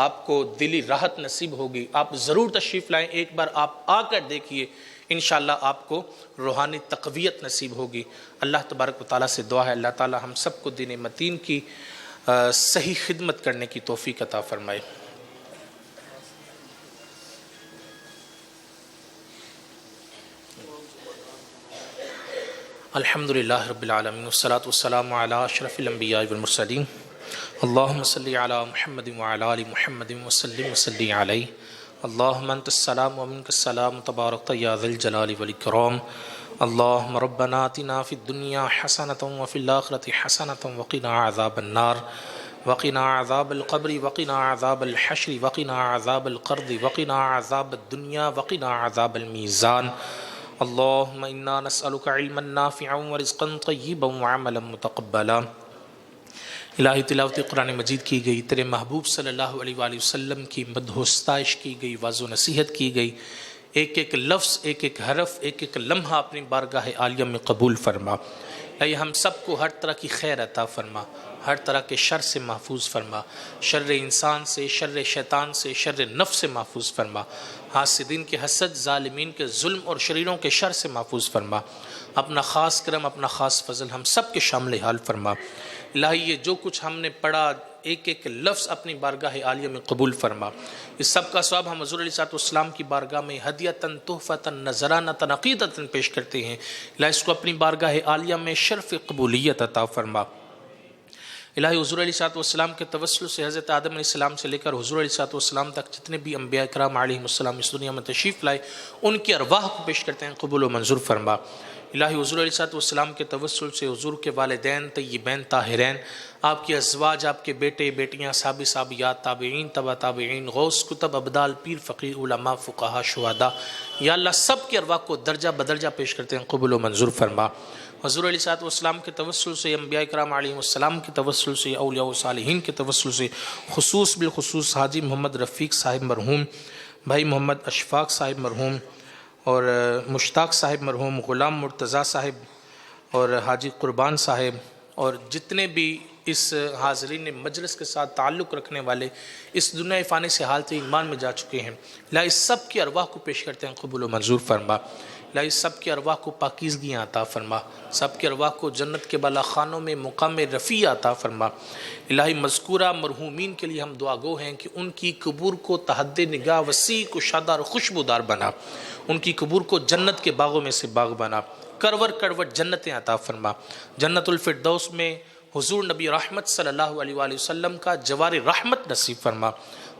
آپ کو دلی راحت نصیب ہوگی۔ آپ ضرور تشریف لائیں، ایک بار آپ آ کر دیکھیے، انشاءاللہ آپ کو روحانی تقویت نصیب ہوگی۔ اللہ تبارک و تعالیٰ سے دعا ہے اللہ تعالیٰ ہم سب کو دین متین کی صحیح خدمت کرنے کی توفیق عطا فرمائے۔ الحمدللہ رب العالمین والصلاة والسلام علی اشرف الانبیاء والمرسلین اللہم صلی علی محمد وعلی آل محمد وسلم وصلی علیہ اللہم انت السلام ومنک السلام تبارکت یا ذی الجلال والاکرام اللہم ربنا آتنا فی الدنیا حسنۃ وفی الآخرۃ حسنۃ وقنا عذاب النار وقنا عذاب القبر وقنا عذاب الحشر وقنا عذاب القرد وقنا عذاب الدنیا وقنا عذاب المیزان اللہم انا نسألک علما نافعا ورزقا طیبا وعملا متقبلا۔ الہی تلاوت قرآن مجید کی گئی، تیرے محبوب صلی اللہ علیہ وآلہ وسلم کی مدح و ستائش کی گئی، واعظ و نصیحت کی گئی، ایک ایک لفظ، ایک ایک حرف، ایک ایک لمحہ اپنی بارگاہ عالیہ میں قبول فرما۔ الہی ہم سب کو ہر طرح کی خیر عطا فرما، ہر طرح کے شر سے محفوظ فرما، شر انسان سے، شر شیطان سے، شر نفس سے محفوظ فرما، حاسدین کے حسد، ظالمین کے ظلم اور شریروں کے شر سے محفوظ فرما۔ اپنا خاص کرم، اپنا خاص فضل ہم سب کے شامل حال فرما۔ الہی یہ جو کچھ ہم نے پڑھا، ایک ایک لفظ اپنی بارگاہ عالیہ میں قبول فرما۔ اس سب کا ثواب ہم حضور علیہ الصلوۃ والسلام کی بارگاہ میں ہدیۃً تحفۃً نذرانۃً عقیدۃً پیش کرتے ہیں۔ الہی اس کو اپنی بارگاہ عالیہ میں شرف قبولیت عطا فرما۔ الہی حضور علیہ الصلوۃ والسلام کے توسل سے حضرت آدم علیہ السلام سے لے کر حضور علیہ الصلوۃ والسلام تک جتنے بھی انبیاء کرام علیہم السلام اس دنیا میں تشریف لائے، ان کی ارواح کو پیش کرتے ہیں، قبول و منظور فرما۔ الہی حضور علیہ الصلوۃ والسلام کے توسل سے حضور کے والدین طیبین طاہرین، آپ کے ازواج، آپ کے بیٹے بیٹیاں، صحابی صحابیات، تابعین تبع تابعین، غوث کتب ابدال، پیر فقیر علماء فقہاء شہداء، یا اللہ سب کے ارواح کو درجہ بدرجہ پیش کرتے ہیں، قبول و منظور فرما۔ حضور علیہ الصلوۃ والسلام کے توسل سے، انبیاء کرام علیہم السلام کے توسل سے، اولیاء و صالحین کے توسل سے، خصوص بالخصوص حاجی محمد رفیق صاحب مرحوم، بھائی محمد اشفاق صاحب مرحوم، اور مشتاق صاحب مرحوم، غلام مرتضیٰ صاحب اور حاجی قربان صاحب، اور جتنے بھی اس حاضرین مجلس کے ساتھ تعلق رکھنے والے اس دنیا فانی سے حالت ایمان میں جا چکے ہیں، الہی سب کی ارواح کو پیش کرتے ہیں، قبول و منظور فرما۔ الہی سب کی ارواح کو پاکیزگیاں عطا فرما، سب کی ارواح کو جنت کے بالا خانوں میں مقام رفیع عطا فرما۔ الہی مذکورہ مرحومین کے لیے ہم دعا گو ہیں کہ ان کی قبور کو تحد نگاہ وسیع کشادہ اور خوشبودار بنا، ان کی قبور کو جنت کے باغوں میں سے باغ بنا، کرور کروٹ جنتیں عطا فرما۔ جنت الفردوس میں حضور نبی رحمت صلی اللہ علیہ وآلہ وسلم کا جوار رحمت نصیب فرما۔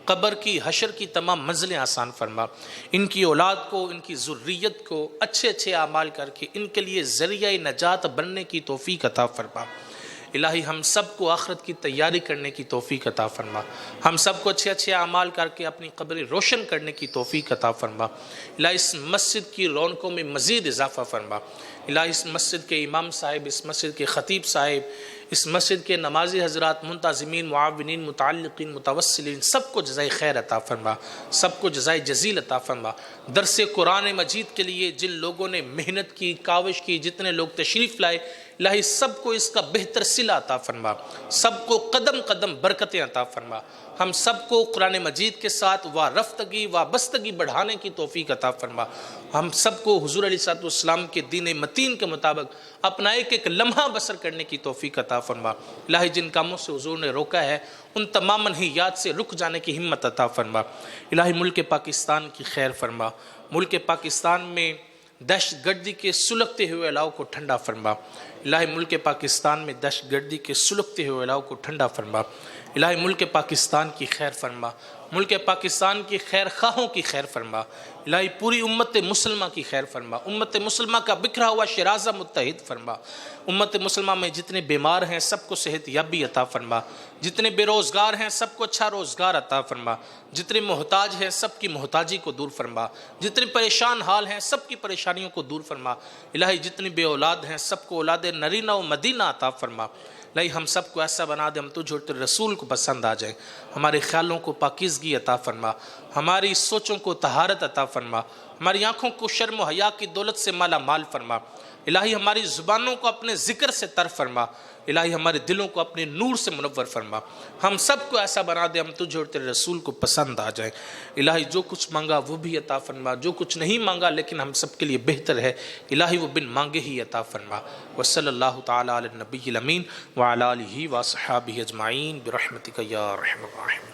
قبر کی، حشر کی تمام منزلیں آسان فرما۔ ان کی اولاد کو، ان کی ذریت کو اچھے اچھے اعمال کر کے ان کے لیے ذریعہ نجات بننے کی توفیق عطا فرما۔ الہی ہم سب کو آخرت کی تیاری کرنے کی توفیق عطا فرما، ہم سب کو اچھے اچھے اعمال کر کے اپنی قبر روشن کرنے کی توفیق عطا فرما۔ الہی اس مسجد کی رونقوں میں مزید اضافہ فرما۔ الہی اس مسجد کے امام صاحب، اس مسجد کے خطیب صاحب، اس مسجد کے نمازی حضرات، منتظمین، معاونین، متعلقین، متوسلین، سب کو جزائے خیر عطا فرما، سب کو جزائے جزیل عطا فرما۔ درس قرآن مجید کے لیے جن لوگوں نے محنت کی، کاوش کی، جتنے لوگ تشریف لائے، الہی سب کو اس کا بہتر صلہ عطا فرما، سب کو قدم قدم برکتیں عطا فرما، ہم سب کو قرآن مجید کے ساتھ وارفتگی وابستگی بڑھانے کی توفیق عطا فرما، ہم سب کو حضور علیہ الصلوۃ والسلام کے دین متین کے مطابق اپنا ایک ایک لمحہ بسر کرنے کی توفیق عطا فرما۔ الہی جن کاموں سے حضور نے روکا ہے ان تمام منہیات سے رک جانے کی ہمت عطا فرما۔ الہی ملک پاکستان کی خیر فرما، ملک پاکستان میں دہشت گردی کے سلگتے ہوئے الاؤ کو ٹھنڈا فرما۔ الہی ملک پاکستان میں دہشت گردی کے سلگتے ہوئے الاؤ کو ٹھنڈا فرما۔ الہی ملک پاکستان کی خیر فرما، ملک پاکستان کی خیر خواہوں کی خیر فرما، الہی پوری امت مسلمہ کی خیر فرما، امت مسلمہ کا بکھرا ہوا شرازہ متحد فرما، امت مسلمہ میں جتنے بیمار ہیں سب کو صحت یابی عطا فرما، جتنے بے روزگار ہیں سب کو اچھا روزگار عطا فرما، جتنے محتاج ہیں سب کی محتاجی کو دور فرما، جتنے پریشان حال ہیں سب کی پریشانیوں کو دور فرما، الہی جتنے بے اولاد ہیں سب کو اولاد نرینہ و مدینہ عطا فرما، الہی ہم سب کو ایسا بنا دے ہم تجھ اور تیرے رسول کو پسند آ جائیں، ہمارے خیالوں کو پاکیزگی عطا فرما، ہماری سوچوں کو طہارت عطا فرما، ہماری آنکھوں کو شرم و حیا کی دولت سے مالا مال فرما، الہی ہماری زبانوں کو اپنے ذکر سے تر فرما، الہی ہمارے دلوں کو اپنے نور سے منور فرما، ہم سب کو ایسا بنا دے ہم تجھ اور تیرے رسول کو پسند آ جائیں، الہی جو کچھ مانگا وہ بھی عطا فرما، جو کچھ نہیں مانگا لیکن ہم سب کے لیے بہتر ہے الہی وہ بن مانگے ہی عطا فرما، وصلی اللہ تعالی علی النبی الامین وعلی آلہ وصحابہ اجمعین برحمتک یا ارحم الراحمین۔